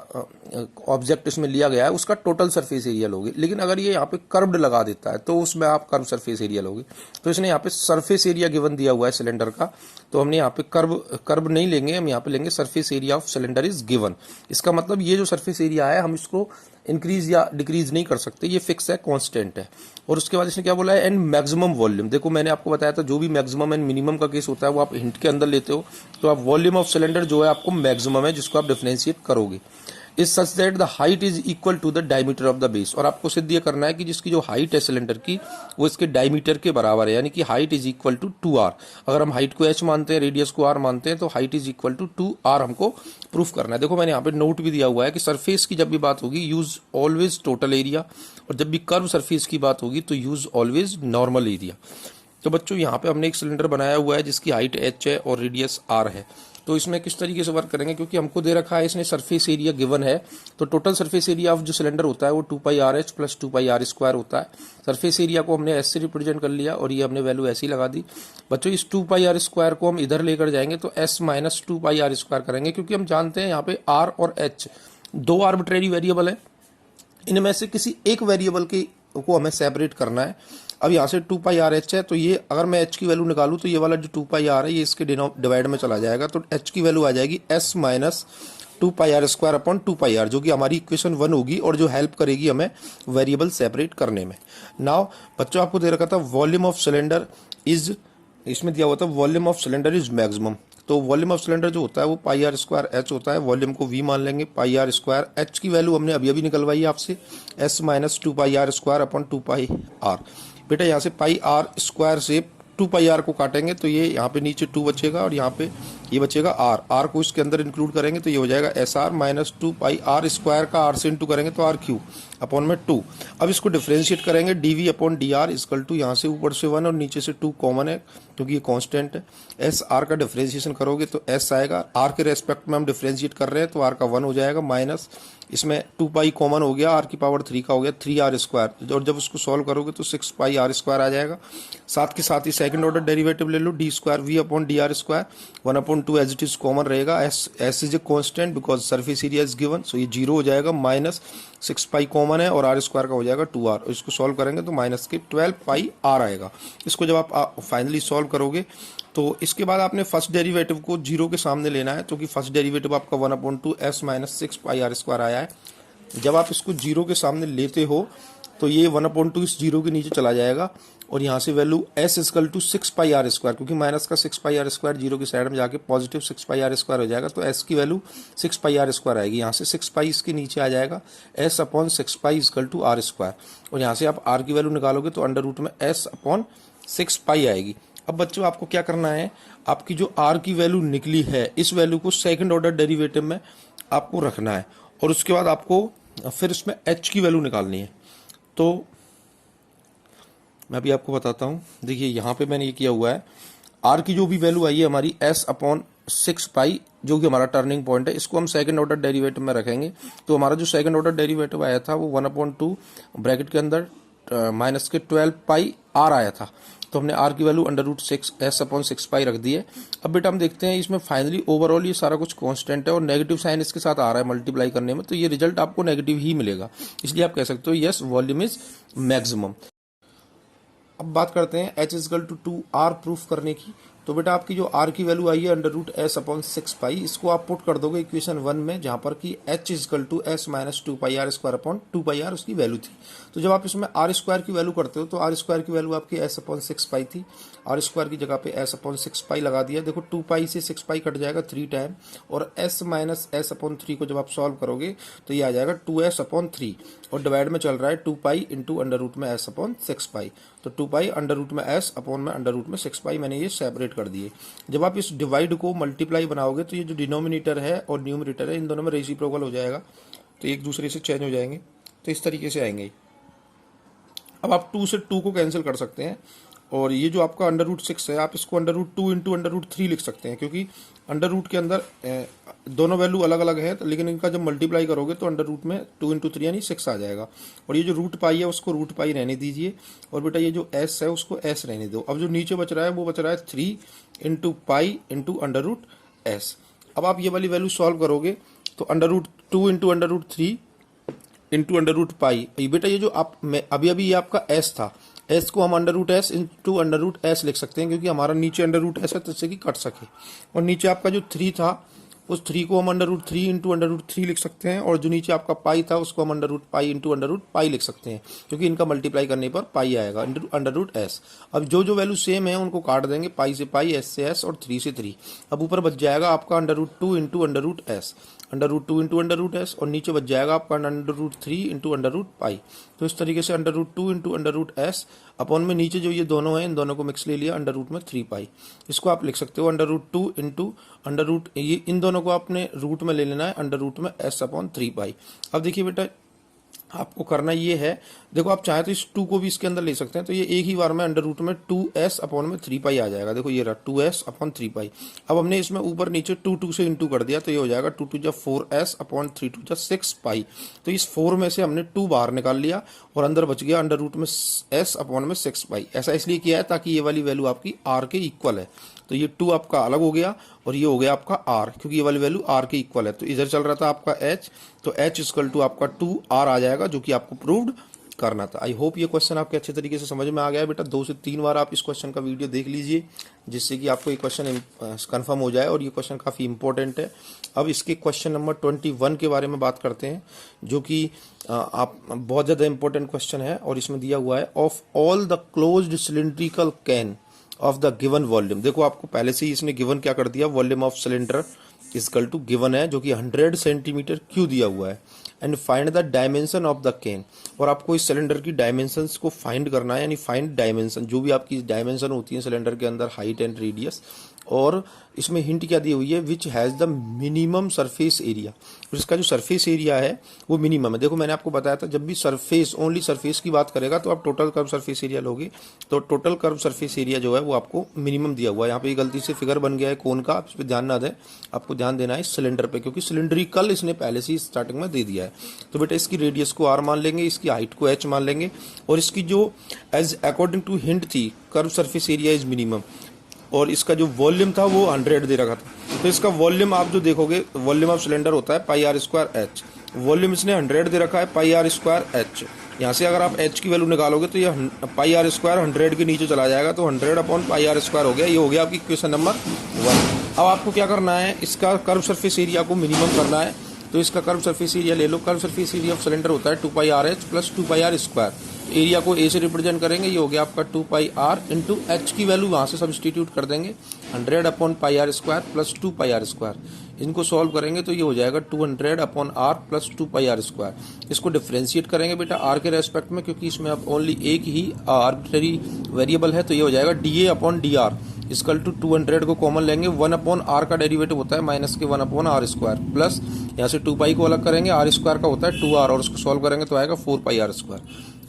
ऑब्जेक्ट इसमें लिया गया है उसका टोटल सरफेस एरिया लोगे। लेकिन अगर ये यहाँ पे कर्व्ड लगा देता है तो उसमें आप कर्व सरफेस एरिया लोगे। तो इसने यहाँ पे सरफेस एरिया गिवन दिया हुआ है सिलेंडर का, तो हमने यहाँ पे कर्व नहीं लेंगे, हम यहाँ पे लेंगे surface area of cylinder is given. इसका मतलब ये जो सरफेस एरिया है हम इसको इंक्रीज या डिक्रीज नहीं कर सकते, ये फिक्स है, कांस्टेंट है। और उसके बाद इसने क्या बोला है, एंड मैक्सिमम वॉल्यूम। देखो मैंने आपको बताया था जो भी मैक्सिमम एंड मिनिमम का केस होता है वो आप हिंट के अंदर लेते हो, तो आप वॉल्यूम ऑफ सिलेंडर जो है आपको मैक्सिमम है जिसको आप डिफरेंशिएट करोगे, is such that the height is equal to the diameter of the base. और आपको सिद्ध ये करना है कि जिसकी जो हाइट है सिलेंडर की वो इसके डायमीटर के बराबर है, यानी कि height is equal to 2r। अगर हम हाइट को h मानते हैं, रेडियस को r मानते हैं, तो height is equal to 2r हमको प्रूफ करना है। देखो मैंने यहाँ पे नोट भी दिया हुआ है कि सरफेस की जब भी बात होगी यूज ऑलवेज टोटल एरिया, और जब भी कर्व सरफेस की बात होगी तो यूज ऑलवेज नॉर्मल एरिया। तो बच्चों यहाँ पे हमने एक सिलेंडर बनाया हुआ है जिसकी हाइट h है और रेडियस r है। तो इसमें किस तरीके से वर्क करेंगे, क्योंकि हमको दे रखा है इसने सरफेस एरिया गिवन है, तो टोटल सरफेस एरिया ऑफ जो सिलेंडर होता है वो 2πrh प्लस 2πr² होता है। सरफेस एरिया को हमने s से रिप्रेजेंट कर लिया और ये हमने वैल्यू ऐसी लगा दी। बच्चों इस 2πr² को हम इधर लेकर जाएंगे तो s माइनस 2πr² करेंगे, क्योंकि हम जानते हैं यहाँ पे r और h दो आर्बिट्रेरी वेरिएबल है, इनमें से किसी एक वेरिएबल को हमें सेपरेट करना है। अब यहाँ से 2πrh है, तो ये अगर मैं h की वैल्यू निकालूं तो ये वाला जो 2πr है ये इसके डिवाइड में चला जाएगा, तो h की वैल्यू आ जाएगी s minus 2πr² upon 2πr, जो कि हमारी इक्वेशन 1 होगी और जो हेल्प करेगी हमें वेरिएबल सेपरेट करने में। नाउ बच्चों आपको दे रखा था वॉल्यूम ऑफ सिलेंडर इज, इसमें दिया हुआ था volume of cylinder is maximum. तो वॉल्यूम ऑफ सिलेंडर जो होता है वो πr² होता है, वॉल्यूम को v मान लेंगे, πr²। h की वैल्यू हमने अभी निकलवाई है आपसे, s minus 2πr² upon 2πr। बेटा यहाँ से πr² से 2πr को काटेंगे तो ये यहाँ पे नीचे 2 बचेगा और यहाँ पे ये बचेगा r को इसके अंदर इंक्लूड करेंगे तो ये हो जाएगा sr माइनस 2πr² का r से इंटू करेंगे तो r³ अपॉन में 2। अब इसको डिफरेंशिएट करेंगे dv upon dr equal to, यहाँ से ऊपर से 1 और नीचे से 2 कॉमन है क्योंकि ये कांस्टेंट है। s r का डिफरेंशिएशन करोगे तो s आएगा, r के रेस्पेक्ट में हम डिफरेंशिएट कर रहे हैं तो r का 1 हो जाएगा, माइनस इसमें 2π कॉमन हो गया, r की पावर 3 का हो गया 3r², और जब उसको सॉल्व करोगे तो 6πr² आ जाएगा। साथ के साथ ही सेकंड ऑर्डर डेरिवेटिव ले लो, d² v upon dr², 1/2 as it is common रहेगा, s is a constant because surface area is given, so ये 0 हो जाएगा, माइनस 6π कॉमन है और r² का हो जाएगा 2r, इसको सॉल्व करेंगे तो माइनस के 12πr आएगा। इसको जब आप फाइनली सॉल्व करोगे तो इसके बाद आपने फर्स्ट डेरिवेटिव को 0 के सामने लेना है, क्योंकि फर्स्ट डेरिवेटिव आपका 1/2 s माइनस 6πr² आया है। जब आप इसको 0 के सामने लेते हो तो ये 1/2 इस 0 के नीचे चला जाएगा और यहाँ से value s equal to 6πr², क्योंकि माइनस का 6πr² 0 की साइड में जाके पॉजिटिव 6πr² हो जाएगा, तो s की वैल्यू 6πr² आएगी। यहाँ से 6π इसके नीचे आ जाएगा, s upon 6π equal to r², और यहाँ से आप r की वैल्यू निकालोगे तो अंडर रूट में s अपॉन 6π आएगी। अब बच्चों आपको क्या करना है, आपकी जो r की वैल्यू निकली है इस वैल्यू को सेकंड ऑर्डर डेरिवेटिव में आपको रखना है और उसके बाद आपको फिर इसमें h की वैल्यू निकालनी है। तो मैं अभी आपको बताता हूँ, देखिए यहाँ पे मैंने ये किया हुआ है, r की जो भी वैल्यू आई है हमारी s अपॉन 6π जो कि हमारा टर्निंग पॉइंट है, इसको हम सेकंड ऑर्डर डेरिवेटिव में रखेंगे। तो हमारा जो सेकंड ऑर्डर डेरिवेटिव आया था वो 1/2 ब्रैकेट के अंदर माइनस के 12πr आया था, तो हमने r की value under root 6 s upon 6π रख दी है। अब बेटा हम देखते हैं इसमें फाइनली ओवरऑल ये सारा कुछ कांस्टेंट है और नेगेटिव साइन इसके साथ आ रहा है मल्टीप्लाई करने में, तो ये रिजल्ट आपको नेगेटिव ही मिलेगा, इसलिए आप कह सकते हो यस वॉल्यूम इज मैक्सिमम। अब बात करते हैं h equal to 2r proof करने की। तो बेटा आपकी जो r की वैल्यू आई है अंडर रूट s अपॉन 6π, इसको आप पुट कर दोगे इक्वेशन 1 में, जहां पर कि h equal to s minus 2πr² upon 2πr उसकी वैल्यू थी। तो जब आप इसमें r² की वैल्यू करते हो तो r² की वैल्यू आपकी s अपॉन 6π थी, r² की जगह पे s अपॉन 6π लगा दिया। देखो 2π से 6π कट जाएगा 3 टाइम, और s माइनस s अपॉन 3 को जब आप सॉल्व करोगे तो ये आ जाएगा 2s अपॉन 3, और डिवाइड में चल रहा है 2π इंटू अंडर रूट में s अपॉन 6π, तो 2π अंडर रूट में s अपॉन में अंडर रूट में 6π मैंने ये सेपरेट कर दिए। जब आप इस डिवाइड को मल्टीप्लाई बनाओगे तो ये जो डिनोमिनेटर है और न्यूमरेटर है इन दोनों में रेसिप्रोकल हो जाएगा, तो एक दूसरे से चेंज हो जाएंगे, तो इस तरीके से आएंगे। अब आप 2 से 2 को कैंसिल कर सकते हैं, और ये जो आपका अंडर रूट 6 है आप इसको under root 2 into under root 3 लिख सकते हैं, क्योंकि अंडर रूट के अंदर दोनों वैल्यू अलग अलग है, लेकिन इनका जब मल्टीप्लाई करोगे तो अंडर रूट में 2 इंटू 3 यानी 6 आ जाएगा। और ये जो रूट पाई है उसको रूट पाई रहने दीजिए, और बेटा ये जो s है उसको s रहने दो। अब जो नीचे बच रहा है वो बच रहा है 3 into pi into under root s। अब आप ये वाली वैल्यू सॉल्व करोगे तो under root 2 into under root 3 into under root pi, बेटा ये जो आप अभी ये आपका s था, s को हम under root s into under root s लिख सकते हैं, क्योंकि हमारा नीचे अंडर रूट s है तो इससे कि कट सके। और नीचे आपका जो 3 था उस 3 को हम √3 इंटू √3 लिख सकते हैं, और जो नीचे आपका पाई था उसको हम √पाई इंटू √पाई लिख सकते हैं, क्योंकि इनका मल्टीप्लाई करने पर पाई आएगा √s। अब जो वैल्यू सेम है उनको काट देंगे, पाई से पाई, s से s और 3 से 3। अब ऊपर बच जाएगा आपका √2 इंटू √s, √2 इंटू √s, और नीचे बच जाएगा आपका √3 इंटू √पाई। तो इस तरीके से √2 इंटू √s अपॉन में नीचे जो ये दोनों हैं इन दोनों को मिक्स ले लिया √3 पाई। इसको आप लिख सकते हो √2 इंटू ये इन दोनों को आपने रूट में ले लेना है s/3 पाई। अब देखिए बेटा आपको करना ये है, देखो आप चाहे तो इस 2 को भी इसके अंदर ले सकते हैं, तो ये एक ही बार में √2s/3 पाई आ जाएगा। देखो ये रहा 2s/3 पाई। अब हमने इसमें ऊपर नीचे 2 से इंटू कर दिया, तो ये हो जाएगा 2 2 4s/3 2 6 पाई। तो इस 4 में से हमने 2 बाहर निकाल लिया और अंदर बच गया s/6 पाई। ऐसा इसलिए किया है ताकि ये वाली वैल्यू आपकी r के इक्वल है। तो ये 2 आपका अलग हो गया और ये हो गया आपका r, क्योंकि ये वाली वैल्यू r के इक्वल है। तो इधर चल रहा था आपका h, तो h इक्वल टू आपका 2r आ जाएगा, जो कि आपको प्रूव्ड करना था। आई होप ये क्वेश्चन आपके अच्छे तरीके से समझ में आ गया है बेटा। 2 से 3 बार आप इस क्वेश्चन का वीडियो देख लीजिए, जिससे कि आपको ये क्वेश्चन कंफर्म हो जाए, और ये क्वेश्चन काफ़ी इंपॉर्टेंट है। अब इसके क्वेश्चन नंबर 21 के बारे में बात करते हैं, जो कि आप बहुत ज़्यादा इंपॉर्टेंट क्वेश्चन है, और इसमें दिया हुआ है of all the closed cylindrical can of the given volume. देखो आपको पहले से ही इसने गिवन क्या कर दिया, volume of cylinder equal to given है, जो कि 100 सेंटीमीटर क्यूब दिया हुआ है, and find the dimension of the can. और आपको इस सिलेंडर की डायमेंशंस को फाइंड करना है, यानी फाइंड डायमेंशन, जो भी आपकी डायमेंशन होती है सिलेंडर के अंदर, हाइट एंड रेडियस। और इसमें हिंट क्या दी हुई है, which has the minimum surface area, इसका जो सरफेस एरिया है वो मिनिमम है। देखो मैंने आपको बताया था, जब भी सरफेस, ओनली सरफेस की बात करेगा तो आप टोटल कर्व सरफेस एरिया लोगे, तो टोटल कर्व सरफेस एरिया जो है वो आपको मिनिमम दिया हुआ है। यहाँ पे गलती से फिगर बन गया है कोन का, आप इस पर ध्यान ना दें, आपको ध्यान देना है सिलेंडर पे, क्योंकि सिलेंड्रिकल इसने पहले से ही स्टार्टिंग में दे दिया है। तो बेटा इसकी रेडियस को r मान लेंगे, इसकी हाइट को h मान लेंगे, और इसकी जो एज अकॉर्डिंग टू हिंट थी curve surface area is minimum, और इसका जो वॉल्यूम था वो 100 दे रखा था। तो इसका वॉल्यूम आप जो देखोगे, वॉल्यूम ऑफ सिलेंडर होता है πr²h, वॉल्यूम इसने 100 दे रखा है πr²h। यहाँ से अगर आप h की वैल्यू निकालोगे तो ये πr² 100 के नीचे चला जाएगा, तो 100/πr² हो गया। ये हो गया आपकी क्वेश्चन नंबर 1। अब आपको क्या करना है, इसका कर्व सरफेस एरिया को मिनिमम करना है। तो इसका कर्व सरफेस एरिया ले लो, curve surface area of cylinder होता है 2πrh प्लस 2πr²। एरिया को a से रिप्रेजेंट करेंगे, ये हो गया आपका 2πr इंटू h की वैल्यू वहाँ से सब्स्टिट्यूट कर देंगे 100/πr² प्लस 2πr²। इनको सॉल्व करेंगे तो ये हो जाएगा 200/r प्लस 2πr²। इसको डिफ्रेंशिएट करेंगे बेटा r के रेस्पेक्ट में, क्योंकि इसमें अब ओनली एक ही आर्बिट्ररी वेरिएबल है, तो ये हो जाएगा dA/dr इक्वल टू 200 को कॉमन लेंगे, 1/r का डेरिवेटिव होता है माइनस के 1/r², प्लस यहाँ से 2 पाई को अलग करेंगे, r² का होता है 2r, और उसको सॉल्व करेंगे तो आएगा 4πr²,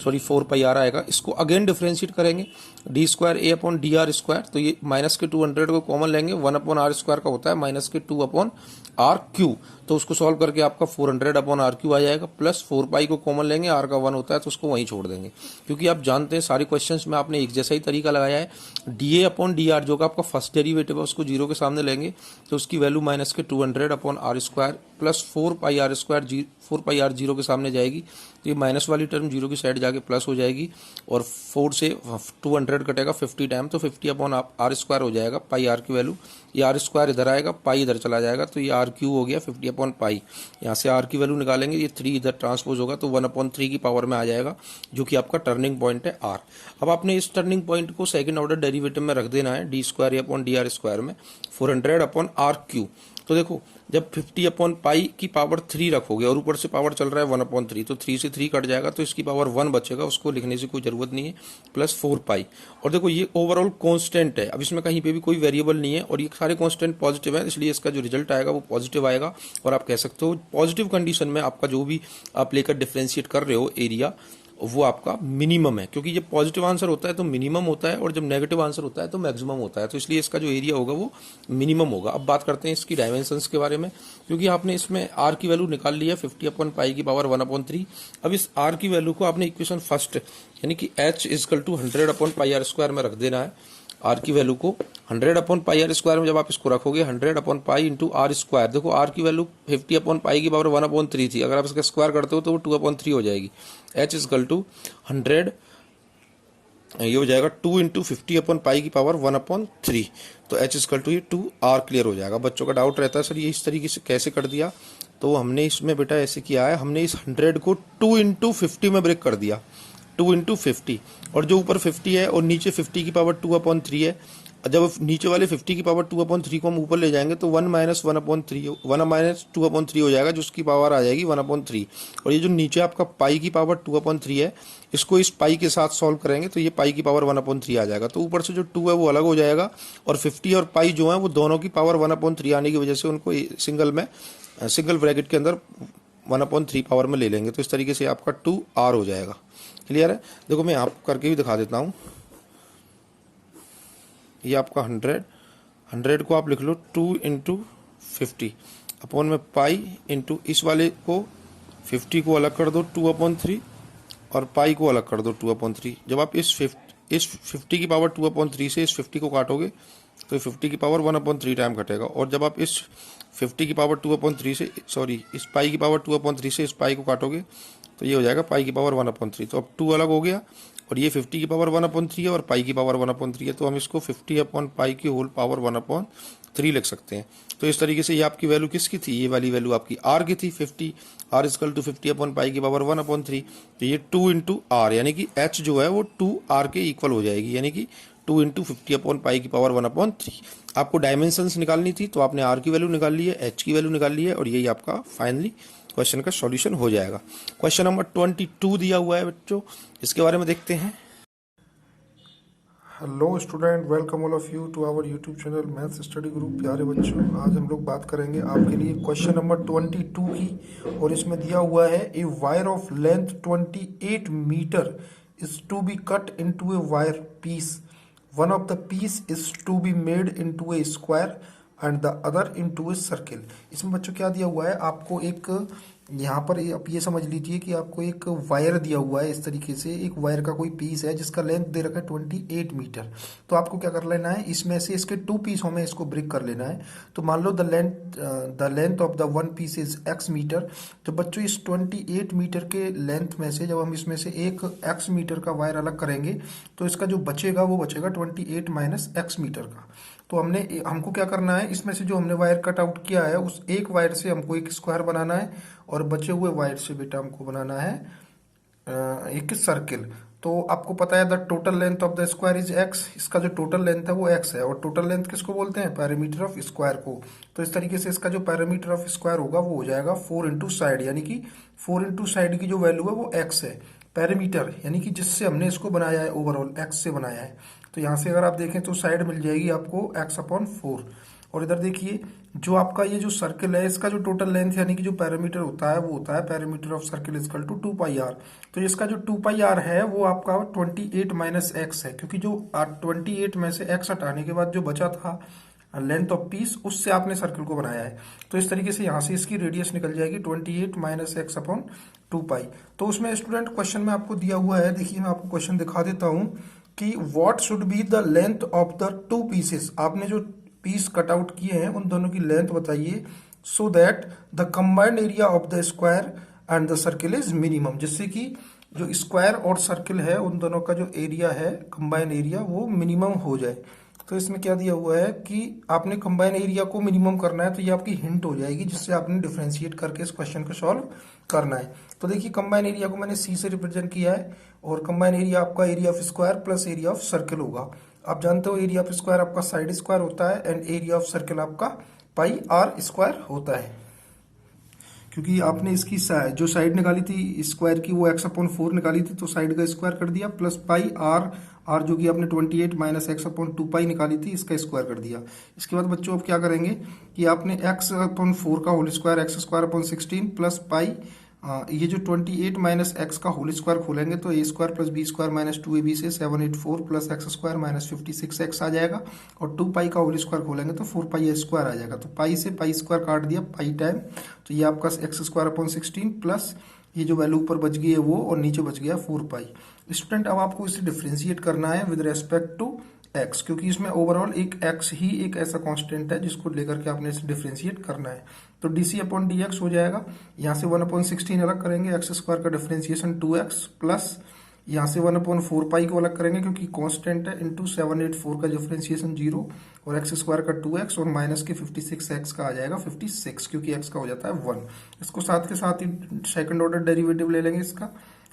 सॉरी 4πr आएगा। इसको अगेन डिफ्रेंशिएट करेंगे, d²a/dr², तो ये माइनस के 200 को कॉमन लेंगे, 1/r² का होता है माइनस के 2/r³, तो उसको सॉल्व करके आपका 400/r³ आ जाएगा, प्लस 4 पाई को कॉमन लेंगे, r का 1 होता है तो उसको वहीं छोड़ देंगे, क्योंकि आप जानते हैं सारे क्वेश्चंस में आपने एक जैसा ही तरीका लगाया है। dA/dr जो का आपका फर्स्ट डेरिवेटिव है उसको 0 के सामने लेंगे, तो उसकी वैल्यू माइनस के 200/r² प्लस 4πr² 4πr 0 के सामने जाएगी, तो ये माइनस वाली टर्म 0 की साइड जाके प्लस हो जाएगी, और 4 से 200 कटेगा 50 टाइम, तो 50/r² हो जाएगा, पाई r की वैल्यू, ये r² इधर आएगा, पाई इधर चला जाएगा, तो ये r³ हो गया 50/पाई। यहाँ से r की वैल्यू निकालेंगे, ये 3 इधर ट्रांसपोज होगा, तो 1/3 की पावर में आ जाएगा, जो कि आपका टर्निंग पॉइंट है r। अब आपने इस टर्निंग पॉइंट को सेकंड ऑर्डर डेरिवेटिव में रख देना है, d²a/dr² में 400/r³। तो देखो जब 50/पाई की पावर 3 रखोगे और ऊपर से पावर चल रहा है 1/3, तो 3 से 3 कट जाएगा, तो इसकी पावर 1 बचेगा, उसको लिखने से कोई जरूरत नहीं है, प्लस 4 पाई। और देखो ये ओवरऑल कांस्टेंट है, अब इसमें कहीं पे भी कोई वेरिएबल नहीं है, और ये सारे कांस्टेंट पॉजिटिव है, इसलिए इसका जो रिजल्ट आएगा वो पॉजिटिव आएगा। और आप कह सकते हो पॉजिटिव कंडीशन में आपका जो भी आप लेकर डिफ्रेंशिएट कर रहे हो एरिया, वो आपका मिनिमम है, क्योंकि जब पॉजिटिव आंसर होता है तो मिनिमम होता है, और जब नेगेटिव आंसर होता है तो मैक्सिमम होता है, तो इसलिए इसका जो एरिया होगा वो मिनिमम होगा। अब बात करते हैं इसकी डायमेंशंस के बारे में, क्योंकि आपने इसमें r की वैल्यू निकाल ली है 50/पाई की पावर 1/3। अब इस r की वैल्यू को आपने इक्वेशन फर्स्ट यानी कि h इक्वल टू 100/πr² में रख देना है। r की वैल्यू को 100/πr² में जब आप इसको रखोगे 100/पाई इंटू r², देखो r की वैल्यू 50/पाई की पावर 1/3 थी, अगर आप इसका स्क्वायर करते हो तो वो 2/3 हो जाएगी। h इक्वल टू 100 ये हो जाएगा 2 × 50/π⁻1/3। तो h इक्वल टू ये 2r क्लियर हो जाएगा। बच्चों का डाउट रहता है सर ये इस तरीके से कैसे कर दिया, तो हमने इसमें बेटा ऐसे किया है, हमने इस 100 को 2 × 50 में ब्रेक कर दिया, 2 × 50, और जो ऊपर 50 है और नीचे 50⁻2/3 है। जब नीचे वाले 50⁻2/3 को हम ऊपर ले जाएंगे तो 1 - 2/3 हो जाएगा, जो उसकी पावर आ जाएगी 1/3। और ये जो नीचे आपका पाई की पावर 2/3 है, इसको इस पाई के साथ सॉल्व करेंगे तो ये पाई की पावर 1/3 आ जाएगा। तो ऊपर से जो 2 है वो अलग हो जाएगा, और 50 और पाई जो है वो दोनों की पावर 1/3 आने की वजह से उनको सिंगल ब्रैकेट के अंदर 1/3 पावर में ले लेंगे। तो इस तरीके से आपका 2r हो जाएगा। क्लियर है? देखो मैं आप करके भी दिखा देता हूँ। ये आपका 100 को आप लिख लो 2 × 50 अपॉन में पाई इंटू इस वाले को 50 को अलग कर दो 2/3 और पाई को अलग कर दो 2/3। जब आप इस 50 की पावर 2/3 से इस 50 को काटोगे तो 50 की पावर 1/3 टाइम घटेगा, और जब आप इस 50 की पावर 2/3 से इस पाई की पावर 2/3 से इस पाई को काटोगे तो ये हो जाएगा पाई की पावर 1/3। तो अब 2 अलग हो गया, और ये 50 की पावर 1/3 है और पाई की पावर 1/3 है, तो हम इसको 50/पाई की होल पावर 1/3 लिख सकते हैं। तो इस तरीके से ये आपकी वैल्यू किसकी थी, ये वाली वैल्यू आपकी आर की थी 50, आर इक्वल टू 50/पाई की पावर 1/3। तो ये 2 × r यानी कि h जो है वो 2r के इक्वल हो जाएगी, यानी कि 2 × 50/पाई की पावर 1/3। आपको डायमेंशंस निकालनी थी तो आपने r की वैल्यू निकाल ली है, h की वैल्यू निकाल ली है, और यही आपका फाइनली क्वेश्चन का सॉल्यूशन हो जाएगा। क्वेश्चन नंबर 22 दिया हुआ है बच्चों, इसके बारे में देखते हैं। Hello student, welcome all of you to our YouTube channel maths study group. प्यारे बच्चों, आज हम लोग बात करेंगे आपके लिए क्वेश्चन नंबर 22 की, और इसमें दिया हुआ है a wire of length 28 metre is to be cut into a wire piece. One of the piece is to be made into a square and the other into a circle. इसमें बच्चों क्या दिया हुआ है, आपको एक यहाँ पर आप ये समझ लीजिए कि आपको एक वायर दिया हुआ है। इस तरीके से एक वायर का कोई पीस है जिसका लेंथ दे रखा है 28 मीटर। तो आपको क्या कर लेना है, इसमें से इसके 2 पीसों में इसको ब्रेक कर लेना है। तो मान लो the length of the 1 piece is x metre. तो बच्चों इस 28 मीटर के लेंथ में से जब हम इसमें से एक x मीटर का वायर अलग करेंगे तो इसका जो बचेगा वो बचेगा 28 - x मीटर का। तो हमको क्या करना है, इसमें से जो हमने वायर कट आउट किया है उस एक वायर से हमको एक स्क्वायर बनाना है, और बचे हुए वायर से बेटा हमको बनाना है एक सर्किल। तो आपको पता है the total length of the square is x। इसका जो टोटल लेंथ है वो x है, और टोटल लेंथ किसको बोलते हैं, पैरामीटर ऑफ स्क्वायर को। तो इस तरीके से इसका जो पैरामीटर ऑफ स्क्वायर होगा वो हो जाएगा 4 × साइड, यानी कि 4 × साइड की जो वैल्यू है वो x है। पैरामीटर यानी कि जिससे हमने इसको बनाया है, ओवरऑल x से बनाया है। तो यहाँ से अगर आप देखें तो साइड मिल जाएगी आपको x/4। और इधर देखिए जो आपका ये जो सर्किल है इसका जो टोटल लेंथ यानी कि जो पैरामीटर होता है वो होता है parameter of circle equal to 2πr। तो इसका जो 2πr है वो आपका 28 - x है, क्योंकि जो 28 में से x हटाने के बाद जो बचा था लेंथ ऑफ पीस, उससे आपने सर्किल को बनाया है। तो इस तरीके से यहाँ से इसकी रेडियस निकल जाएगी 28 - x/2π। तो उसमें स्टूडेंट क्वेश्चन में आपको दिया हुआ है, देखिए मैं आपको क्वेश्चन दिखा देता हूँ कि what should be the length of the 2 pieces. आपने जो पीस कट आउट किए हैं उन दोनों की लेंथ बताइए, so that the combined area of the square and the circle is minimum. जिससे कि जो स्क्वायर और सर्किल है उन दोनों का जो एरिया है कंबाइंड एरिया वो मिनिमम हो जाए। तो इसमें क्या दिया हुआ है कि आपने कंबाइन एरिया को मिनिमम करना है, तो ये आपकी हिंट हो जाएगी जिससे आपने डिफरेंशिएट करके इस क्वेश्चन को सॉल्व करना है। तो देखिए कंबाइन एरिया को मैंने सी से रिप्रेजेंट किया है, और कंबाइन एरिया आपका area of square plus area of circle होगा। आप जानते हो एरिया ऑफ स्क्वायर आपका साइड स्क्वायर होता है, एंड एरिया ऑफ सर्किल आपका πr² होता है। क्योंकि आपने इसकी जो साइड निकाली थी स्क्वायर की वो x/4 निकाली थी, तो साइड का स्क्वायर कर दिया, प्लस πr जो कि आपने 28 - x/2π निकाली थी इसका स्क्वायर कर दिया। इसके बाद बच्चों अब क्या करेंगे कि आपने x/4 का whole square x² / 16 plus pi ये जो 28 - x का होल स्क्वायर खोलेंगे तो a² + b² - 2ab से 784 प्लस x² - 56x आ जाएगा, और 2π का होल स्क्वायर खोलेंगे तो 4πa² आ जाएगा। तो पाई से π² काट दिया पाई टाइम, तो ये आपका x² / 16 प्लस ये जो वैल्यू ऊपर बच गई है वो, और नीचे बच गया 4π। स्टूडेंट अब आपको इसे डिफ्रेंशिएट करना है विद रेस्पेक्ट टू x, क्योंकि इसमें ओवरऑल एक x ही एक ऐसा कांस्टेंट है जिसको लेकर के आपने इसे डिफ्रेंशिएट करना है। तो dc/dx हो जाएगा, यहाँ से 1/16 अलग करेंगे, x² का डिफ्रेंशिएशन 2x प्लस यहाँ से 1/4 पाई को अलग करेंगे क्योंकि कांस्टेंट है, इंटू 784 का डिफरेंशिएशन 0 और एक्स स्क्वायर का 2x और माइनस के 56x का आ जाएगा 56 क्योंकि x का हो जाता है 1। इसको साथ के साथ ही सेकंड ऑर्डर डेरिवेटिव ले लेंगे इसका,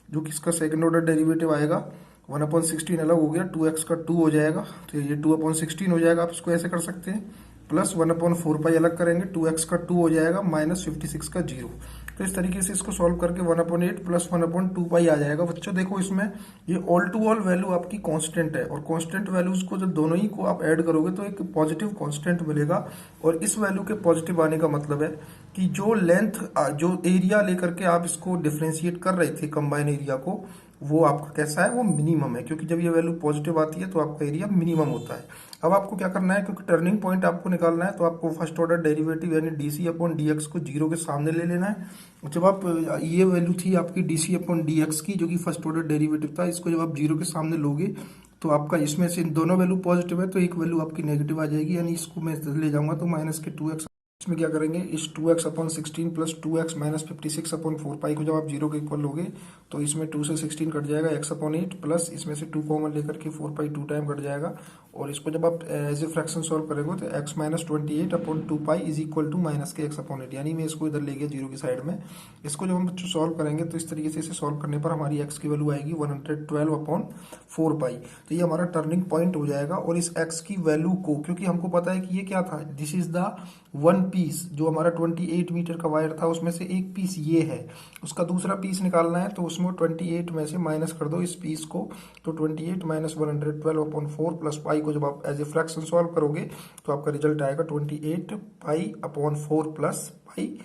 जो कि इसका सेकंड ऑर्डर डेरिवेटिव आएगा 1/16 अलग हो गया, 2x का 2 हो जाएगा, तो ये 2/16 हो जाएगा। आप इसको ऐसे कर सकते हैं, प्लस 1/4 पाई अलग करेंगे, 2x का 2 हो जाएगा, माइनस 56 का 0। तो इस तरीके से इसको सॉल्व करके 1/8 प्लस 1/2 पाई आ जाएगा। बच्चों देखो इसमें ये ऑल टू ऑल वैल्यू आपकी कांस्टेंट है, और कांस्टेंट वैल्यूज को जब दोनों ही को आप ऐड करोगे तो एक पॉजिटिव कांस्टेंट मिलेगा। और इस वैल्यू के पॉजिटिव आने का मतलब है कि जो लेंथ, जो एरिया लेकर के आप इसको डिफ्रेंशिएट कर रहे थे कंबाइन एरिया को, वो आपका कैसा है, वो मिनिमम है, क्योंकि जब ये वैल्यू पॉजिटिव आती है तो आपका एरिया मिनिमम होता है। अब आपको क्या करना है, क्योंकि टर्निंग पॉइंट आपको निकालना है, तो आपको फर्स्ट ऑर्डर डेरिवेटिव यानी dc/dx को 0 के सामने ले लेना है। जब आप ये वैल्यू थी आपकी dc/dx की, जो कि फर्स्ट ऑर्डर डेरिवेटिव था, इसको जब आप 0 के सामने लोगे तो आपका इसमें से दोनों वैल्यू पॉजिटिव है, तो एक वैल्यू आपकी नेगेटिव आ जाएगी, यानी इसको मैं ले जाऊंगा तो माइनस के 2x। इसमें क्या करेंगे, इस 2x/16 प्लस 2x माइनस 56/4 पाई को जब आप 0 के इक्वल लोगे तो इसमें 2 से 16 कट जाएगा, x/8 प्लस इसमें से 2 कॉमन लेकर के 4 पाई 2 टाइम कट जाएगा। और इसको जब आप एज ए फ्रैक्शन सॉल्व करेंगे तो x minus 28/2 pi is equal to minus k x/8, यानी मैं इसको इधर ले गया 0 की साइड में। इसको जब हम बच्चों सॉल्व करेंगे तो इस तरीके से इसे सॉल्व करने पर हमारी x की वैल्यू आएगी 112/4 पाई। तो ये हमारा टर्निंग पॉइंट हो जाएगा। और इस x की वैल्यू को, क्योंकि हमको पता है कि ये क्या था, this is the one piece, जो हमारा 28 मीटर का वायर था उसमें से एक पीस ये है, उसका दूसरा पीस निकालना है, तो उसमें 28 में से माइनस कर दो इस पीस को, तो 28 माइनस 112/4 प्लस पाई को जब आप एज ए फ्रैक्शन सॉल्व करोगे तो आपका रिजल्ट आएगा 28 पाई/4 प्लस पाई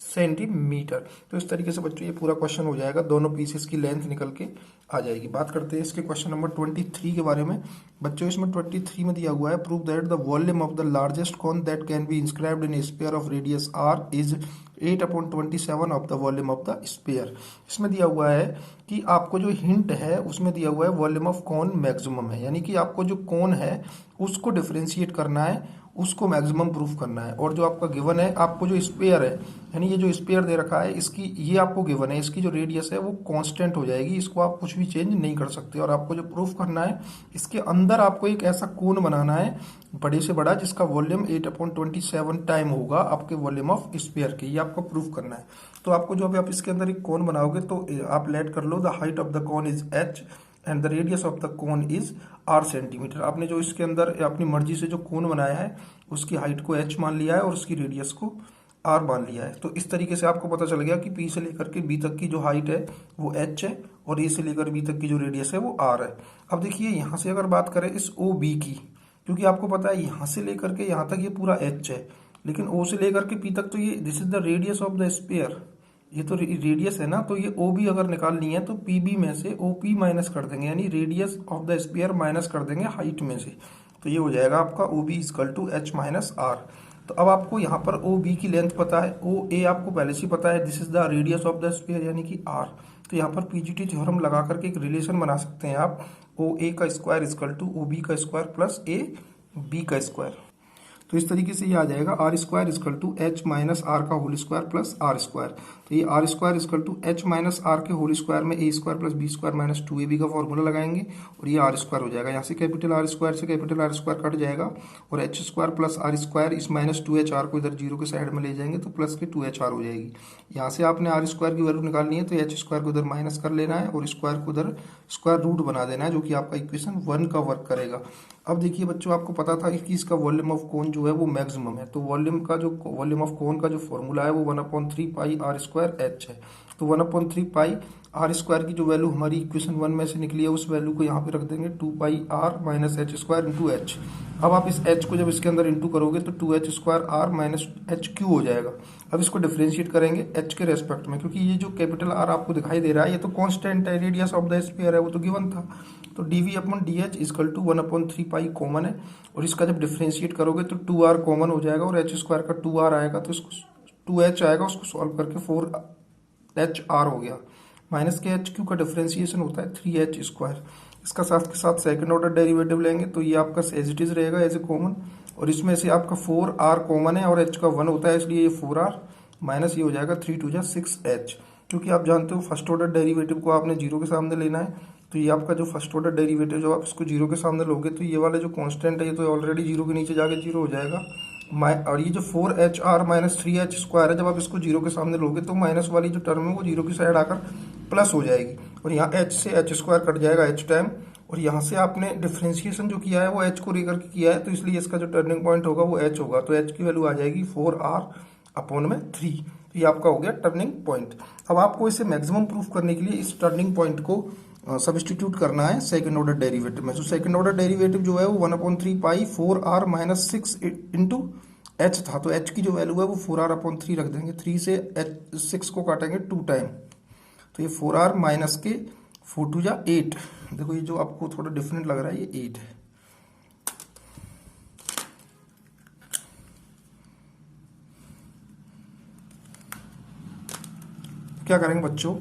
सेंटीमीटर। तो इस तरीके से बच्चों ये पूरा क्वेश्चन हो जाएगा, दोनों पीसेस की लेंथ निकल के आ जाएगी। बात करते हैं इसके क्वेश्चन नंबर 23 के बारे में। बच्चों इसमें 23 में दिया हुआ है, prove that the volume of the largest cone that can be inscribed in A sphere of radius r is 8/27 of the volume of the sphere. इसमें दिया हुआ है कि आपको जो हिंट है उसमें दिया हुआ है वॉल्यूम ऑफ कोन मैक्सिमम है, यानी कि आपको जो कोन है उसको डिफरेंशिएट करना है, उसको मैक्सिमम प्रूफ करना है। और जो आपका गिवन है, आपको जो स्पेयर है, यानी ये जो स्पेयर दे रखा है, इसकी ये आपको गिवन है, इसकी जो रेडियस है वो कांस्टेंट हो जाएगी, इसको आप कुछ भी चेंज नहीं कर सकते। और आपको जो प्रूफ करना है, इसके अंदर आपको एक ऐसा कोन बनाना है बड़े से बड़ा जिसका वॉल्यूम 8/27 टाइम होगा आपके वॉल्यूम ऑफ स्पेयर के, ये आपको प्रूफ करना है। तो आपको जो अभी आप इसके अंदर एक कोन बनाओगे तो आप लेट कर लो, the height of the cone is h and the radius of the cone is r centimetre. आपने जो इसके अंदर अपनी मर्जी से जो कोन बनाया है उसकी हाइट को h मान लिया है और उसकी रेडियस को r मान लिया है। तो इस तरीके से आपको पता चल गया कि p से लेकर के b तक की जो हाइट है वो h है और a से लेकर b तक की जो रेडियस है वो r है। अब देखिए यहाँ से अगर बात करें इस OB की, क्योंकि आपको पता है यहाँ से लेकर के यहाँ तक ये पूरा h है, लेकिन O से लेकर के P तक तो ये this is the radius of the sphere, ये तो रेडियस है ना, तो ये OB अगर निकालनी है तो PB में से OP माइनस कर देंगे, यानी radius of the sphere minus कर देंगे हाइट में से, तो ये हो जाएगा आपका OB equal to h minus r। तो अब आपको यहाँ पर OB की लेंथ पता है, OA आपको पहले से पता है, this is the radius of the sphere यानी कि r। तो यहाँ पर PGT थ्योरम लगा करके एक रिलेशन बना सकते हैं आप, OA का स्क्वायर इक्वल टू OB का स्क्वायर प्लस AB का स्क्वायर। तो इस तरीके से ये आ जाएगा R square equal to H minus R का whole square plus R square. तो ये R square equal to H minus R के होल स्क्वायर में A square plus B square minus 2ab का फॉर्मूला लगाएंगे और ये आर स्क्वायर हो जाएगा। यहाँ से कैपिटल आर स्क्वायर से कैपिटल आर स्क्वायर कट जाएगा और H square plus R square इस माइनस 2HR को इधर जीरो के साइड में ले जाएंगे तो प्लस के 2HR हो जाएगी। यहाँ से आपने आर स्क्वायर की वैल्यू निकालनी है तो एच स्क्वायर को इधर माइनस कर लेना है और स्क्वायर को इधर स्क्वायर रूट बना देना है, जो कि आपका इक्वेशन 1 का वर्क करेगा। अब देखिए बच्चों, आपको पता था कि इसका वॉल्यूम ऑफ कोन जो है वो मैक्सिमम है, तो वॉल्यूम ऑफ कोन का जो फॉर्मूला है वो 1/3 पाई आर स्क्वायर एच है। तो 1/3 पाई आर स्क्वायर की जो वैल्यू हमारी इक्वेशन 1 में से निकली है उस वैल्यू को यहाँ पे रख देंगे 2 pi R minus H square into H. अब आप इस एच को जब इसके अंदर इंटू करोगे तो 2h square R minus H cube हो जाएगा। अब इसको डिफरेंशिएट करेंगे एच के रेस्पेक्ट में, क्योंकि ये जो कैपिटल आर आपको दिखाई दे रहा है ये तो कांस्टेंट है, रेडियस ऑफ द स्फीयर है वो तो गिवन था। तो dv/dh equal to 1/3 pi common है और इसका जब डिफरेंशिएट करोगे तो 2r कॉमन हो जाएगा और एच स्क्वायर का 2r आएगा तो इसको 2h आएगा, उसको सॉल्व करके 4HR हो गया। माइनस के एच क्यू का डिफरेंशिएशन होता है 3h स्क्वायर। इसका साथ के साथ सेकंड ऑर्डर डेरिवेटिव लेंगे तो ये आपका एज इट इज रहेगा एज ए कॉमन, और इसमें से आपका 4r कॉमन है और h का 1 होता है इसलिए ये 4r माइनस ये हो जाएगा 3 2 6h। क्योंकि आप जानते हो फर्स्ट ऑर्डर डेरिवेटिव को आपने जीरो के सामने लेना है तो ये आपका जो फर्स्ट ऑर्डर डेरिवेटिव, जब आप इसको जीरो के सामने लोगे तो ये वाला जो कांस्टेंट है ये तो ऑलरेडी जीरो के नीचे जाके जीरो हो जाएगा। और ये जो 4HR माइनस 3H स्क्वायर है, जब आप इसको जीरो के सामने लोगे तो माइनस वाली जो टर्म है वो जीरो की साइड आकर प्लस हो जाएगी, और यहाँ H से H स्क्वायर कट जाएगा H टाइम, और यहाँ से आपने डिफ्रेंशिएशन जो किया है वो H को लेकर के किया है, तो इसलिए इसका जो टर्निंग पॉइंट होगा वो H होगा, तो H की वैल्यू आ जाएगी 4R अपॉन में 3। तो ये आपका हो गया टर्निंग पॉइंट। अब आपको इसे मैक्सिमम प्रूफ करने के लिए इस टर्निंग पॉइंट को सब्स्टिट्यूट करना है सेकंड ऑर्डर डेरिवेटिव में। तो सेकंड ऑर्डर डेरिवेटिव जो है वो 1/3 पाई 4R माइनस 6 इंटू H था, तो H की जो वैल्यू है वो 4R/3 रख देंगे, 3 से 6 को काटेंगे 2 टाइम, तो ये 4R माइनस के 4 2 जा 8। देखो ये जो आपको थोड़ा डिफरेंट लग रहा है ये 8 है। क्या करेंगे बच्चों,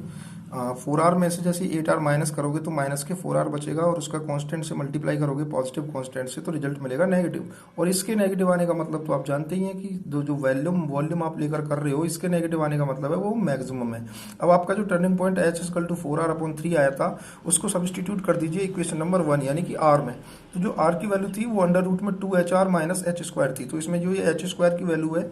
4R में से जैसे 8R माइनस करोगे तो माइनस के 4R बचेगा, और उसका कांस्टेंट से मल्टीप्लाई करोगे पॉजिटिव कांस्टेंट से, तो रिजल्ट मिलेगा नेगेटिव। और इसके नेगेटिव आने का मतलब तो आप जानते ही हैं कि जो वॉल्यूम आप लेकर कर रहे हो, इसके नेगेटिव आने का मतलब है वो मैक्सिमम है। अब आपका जो टर्निंग पॉइंट H = 4R/3 आया था, उसको सब्स्टिट्यूट कर दीजिए इक्वेशन नंबर 1 यानी कि R में। तो जो R की वैल्यू थी वो अंडर रूट में 2HR माइनस H स्क्वायर थी, तो इसमें जो ये H स्क्वायर की वैल्यू है,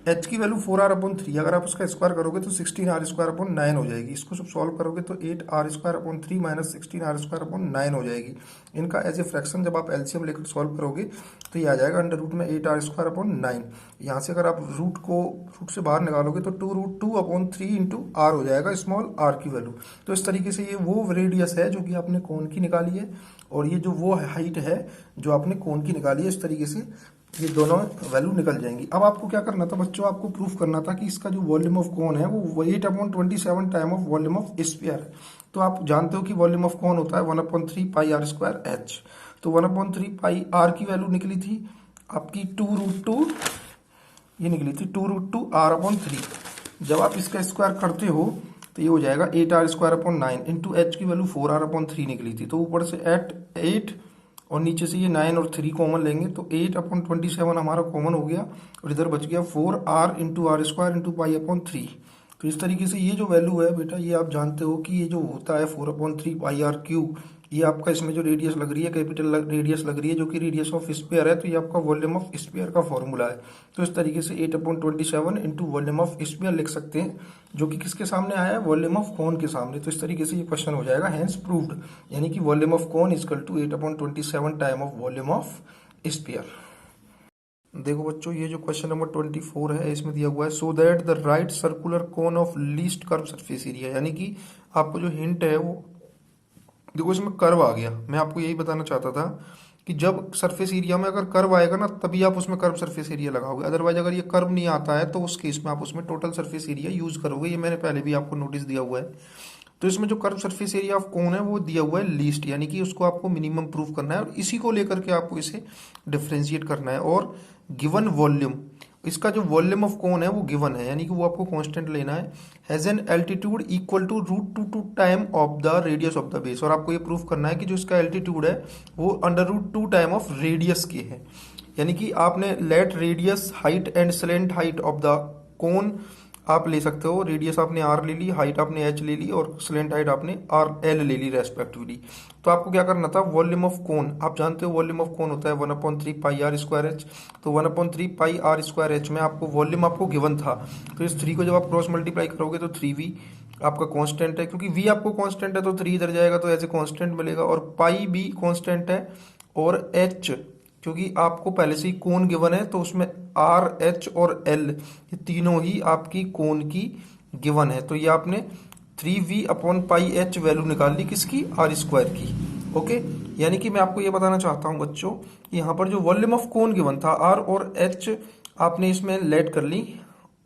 H की वैल्यू 4R/3, अगर आप उसका स्क्वायर करोगे तो 16R² हो जाएगी। इसको सब सॉल्व करोगे तो 8R² माइनस 16R² हो जाएगी। इनका एज ए फ्रैक्शन जब आप एलसीएम लेकर सॉल्व करोगे तो ये आ जाएगा अंडर रूट में 8R²/9। यहाँ से अगर आप रूट से बाहर निकालोगे तो 2√2/3 इंटू R हो जाएगा, स्मॉल r की वैल्यू। तो इस तरीके से ये वो रेडियस है जो कि आपने कोन की निकाली है, और ये जो वो हाइट है जो आपने कोन की निकाली है। इस तरीके से ये दोनों वैल्यू निकल जाएंगी। अब आपको क्या करना था बच्चों, आपको प्रूफ करना था कि इसका जो वॉल्यूम ऑफ कोन है वो 8/27 time of volume of sphere है। तो आप जानते हो कि वॉल्यूम ऑफ कोन होता है 1/3 पाई R²H। तो 1/3 पाई R की वैल्यू निकली थी आपकी 2√2, ये निकली थी 2√2 R/3। जब आप इसका स्क्वायर करते हो तो ये हो जाएगा 8R²/9 इंटू H की वैल्यू 4R/3 निकली थी, तो ऊपर से 8 और नीचे से ये 9 और 3 कॉमन लेंगे तो 8/27 हमारा कॉमन हो गया, और इधर बच गया 4R इंटू R² इंटू पाई/3। तो इस तरीके से ये जो वैल्यू है बेटा, ये आप जानते हो कि ये जो होता है 4/3 पाई/r³, ये आपका इसमें जो रेडियस लग रही है कैपिटल रेडियस लग रही है जो कि रेडियस ऑफ स्फीयर है, तो ये आपका वॉल्यूम ऑफ स्फीयर का फॉर्मूला है। तो इस तरीके से 8/27 इंटू वॉल्यूम ऑफ स्फीयर लिख सकते हैं, जो कि किसके सामने आया है, वॉल्यूम ऑफ कोन के सामने। तो इस तरीके से ये क्वेश्चन हो जाएगा हैंस प्रूव्ड, यानी कि volume of cone equal to 8/27 time of volume of sphere. देखो बच्चों, ये जो क्वेश्चन नंबर 24 है इसमें दिया हुआ है so that the right circular cone of least curve surface area, यानी कि आपको जो हिंट है वो देखो इसमें कर्व आ गया। मैं आपको यही बताना चाहता था कि जब सरफेस एरिया में अगर कर्व आएगा ना तभी आप उसमें कर्व सरफेस एरिया लगाओगे, अदरवाइज अगर ये कर्व नहीं आता है तो उस केस में आप उसमें टोटल सरफेस एरिया यूज करोगे। ये मैंने पहले भी आपको नोटिस दिया हुआ है। तो इसमें जो कर्व सरफेस एरिया ऑफ कोन है वो दिया हुआ है लीस्ट, यानी कि उसको आपको मिनिमम प्रूव करना है, और इसी को लेकर के आपको इसे डिफ्रेंशिएट करना है। और गिवन वॉल्यूम, इसका जो वॉल्यूम ऑफ कोन है वो गिवन है, यानी कि वो आपको कांस्टेंट लेना है, has an altitude equal to √2 time of the radius of the base. और आपको ये प्रूफ करना है कि जो इसका एल्टीट्यूड है वो √2 टाइम ऑफ रेडियस के है, यानी कि आपने let radius height and slant height of the कोन आप ले सकते हो। रेडियस आपने r ले ली, हाइट आपने h ले ली, और स्लेंट हाइट आपने l ले ली रेस्पेक्टिवली। तो आपको क्या करना था, वॉल्यूम ऑफ कोन, आप जानते हो वॉल्यूम ऑफ कोन होता है 1/3 पाई R²H। तो 1/3 पाई R²H में आपको वॉल्यूम आपको गिवन था, तो इस 3 को जब आप क्रॉस मल्टीप्लाई करोगे तो 3v आपका कांस्टेंट है, क्योंकि v आपको कांस्टेंट है तो 3 इधर जाएगा तो एज ए कांस्टेंट मिलेगा, और पाई भी कांस्टेंट है, और h क्योंकि आपको पहले से ही कोन गिवन है तो उसमें R, H और L ये तीनों ही आपकी कोन की गिवन है। तो ये आपने 3v/πh वैल्यू निकाल ली किसकी, R² की। ओके, यानी कि मैं आपको ये बताना चाहता हूँ बच्चों कि यहाँ पर जो वॉल्यूम ऑफ कोन गिवन था R और H आपने इसमें लेट कर ली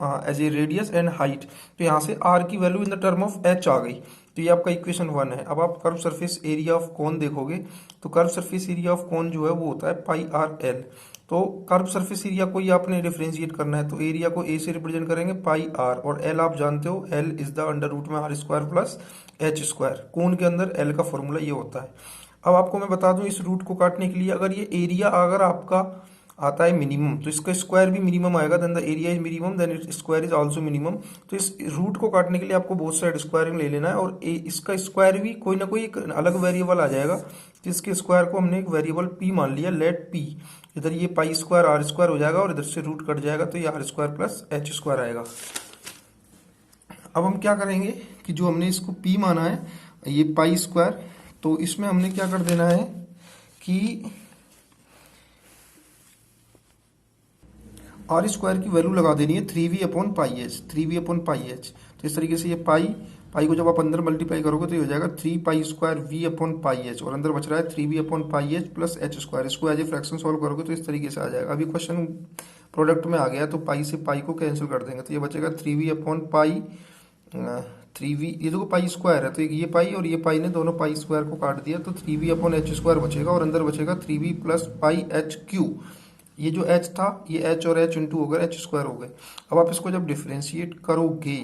as a radius and height, तो यहाँ से R की value in the term of H आ गई। तो ये आपका इक्वेशन 1 है। अब आप curve surface area of cone देखोगे तो curve surface area of cone जो है वो होता है πr/l। तो कर्व सरफेस एरिया को ही आपने डिफरेंशिएट करना है, तो एरिया को a से रिप्रेजेंट करेंगे πr, और l आप जानते हो l is the under root में R² प्लस H²। कोन के अंदर l का फॉर्मूला ये होता है। अब आपको मैं बता दूं इस रूट को काटने के लिए अगर ये एरिया अगर आपका आता है मिनिमम, तो इसका स्क्वायर भी मिनिमम आएगा, then the area is minimum, then it square is also minimum. तो इस रूट को काटने के लिए आपको बोथ साइड स्क्वायरिंग ले लेना है, और इसका स्क्वायर भी कोई ना कोई एक अलग वेरिएबल आ जाएगा, जिसके स्क्वायर को हमने एक वेरिएबल पी मान लिया, लेट पी। इधर ये पाई स्क्वायर आर स्क्वायर हो जाएगा और इधर से रूट कट जाएगा, तो ये R square plus H square आएगा। अब हम क्या करेंगे कि जो हमने इसको पी माना है, ये पाई स्क्वायर, तो इसमें हमने क्या कर देना है कि आर स्क्वायर की वैल्यू लगा देनी है 3v अपॉन पाई एच, 3v अपॉन पाई एच। तो इस तरीके से ये पाई को जब आप अंदर मल्टीप्लाई करोगे तो ये हो जाएगा 3 pi square v upon pi H, और अंदर बच रहा है 3v अपॉन पाई एच प्लस एच स्क्वायर। इसको एज ए फ्रैक्शन सॉल्व करोगे तो इस तरीके से आ जाएगा। अभी क्वेश्चन प्रोडक्ट में आ गया तो पाई से पाई को कैंसिल कर देंगे, तो ये बचेगा 3v अपॉन पाई 3v, ये देखो पाई स्क्वायर है तो ये पाई और ये पाई ने दोनों पाई स्क्वायर को काट दिया, तो 3v अपॉन एच स्क्वायर बचेगा, और अंदर बचेगा 3v plus pi H Q. ये जो h था ये h और h इंटू हो गए एच स्क्वायर हो गए। अब आप इसको जब डिफ्रेंशिएट करोगे,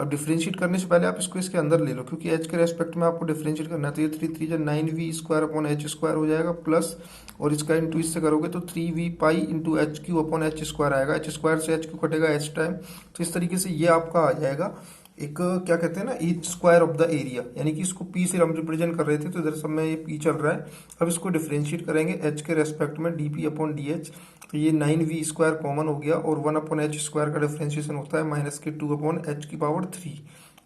अब डिफ्रेंशिएट करने से पहले आप इसको इसके अंदर ले लो, क्योंकि h के रेस्पेक्ट में आपको डिफ्रेंशिएट करना है, तो ये 3 3 9v square upon H square हो जाएगा, प्लस और इसका इंटू इससे करोगे तो 3v pi into H Q upon H square आएगा, एच स्क्वायर से एच क्यू कटेगा h टाइम। तो इस तरीके से ये आपका आ जाएगा एक, क्या कहते हैं ना, each square of the area, यानी कि इसको पी से हम रिप्रेजेंट कर रहे थे, तो इधर सब में ये पी चल रहा है। अब इसको डिफ्रेंशिएट करेंगे एच के रेस्पेक्ट में, D P upon d H, तो ये 9v स्क्वायर कॉमन हो गया, और 1 अपॉन एच स्क्वायर का डिफ्रेंशिएशन होता है माइनस के 2 अपॉन एच की पावर 3,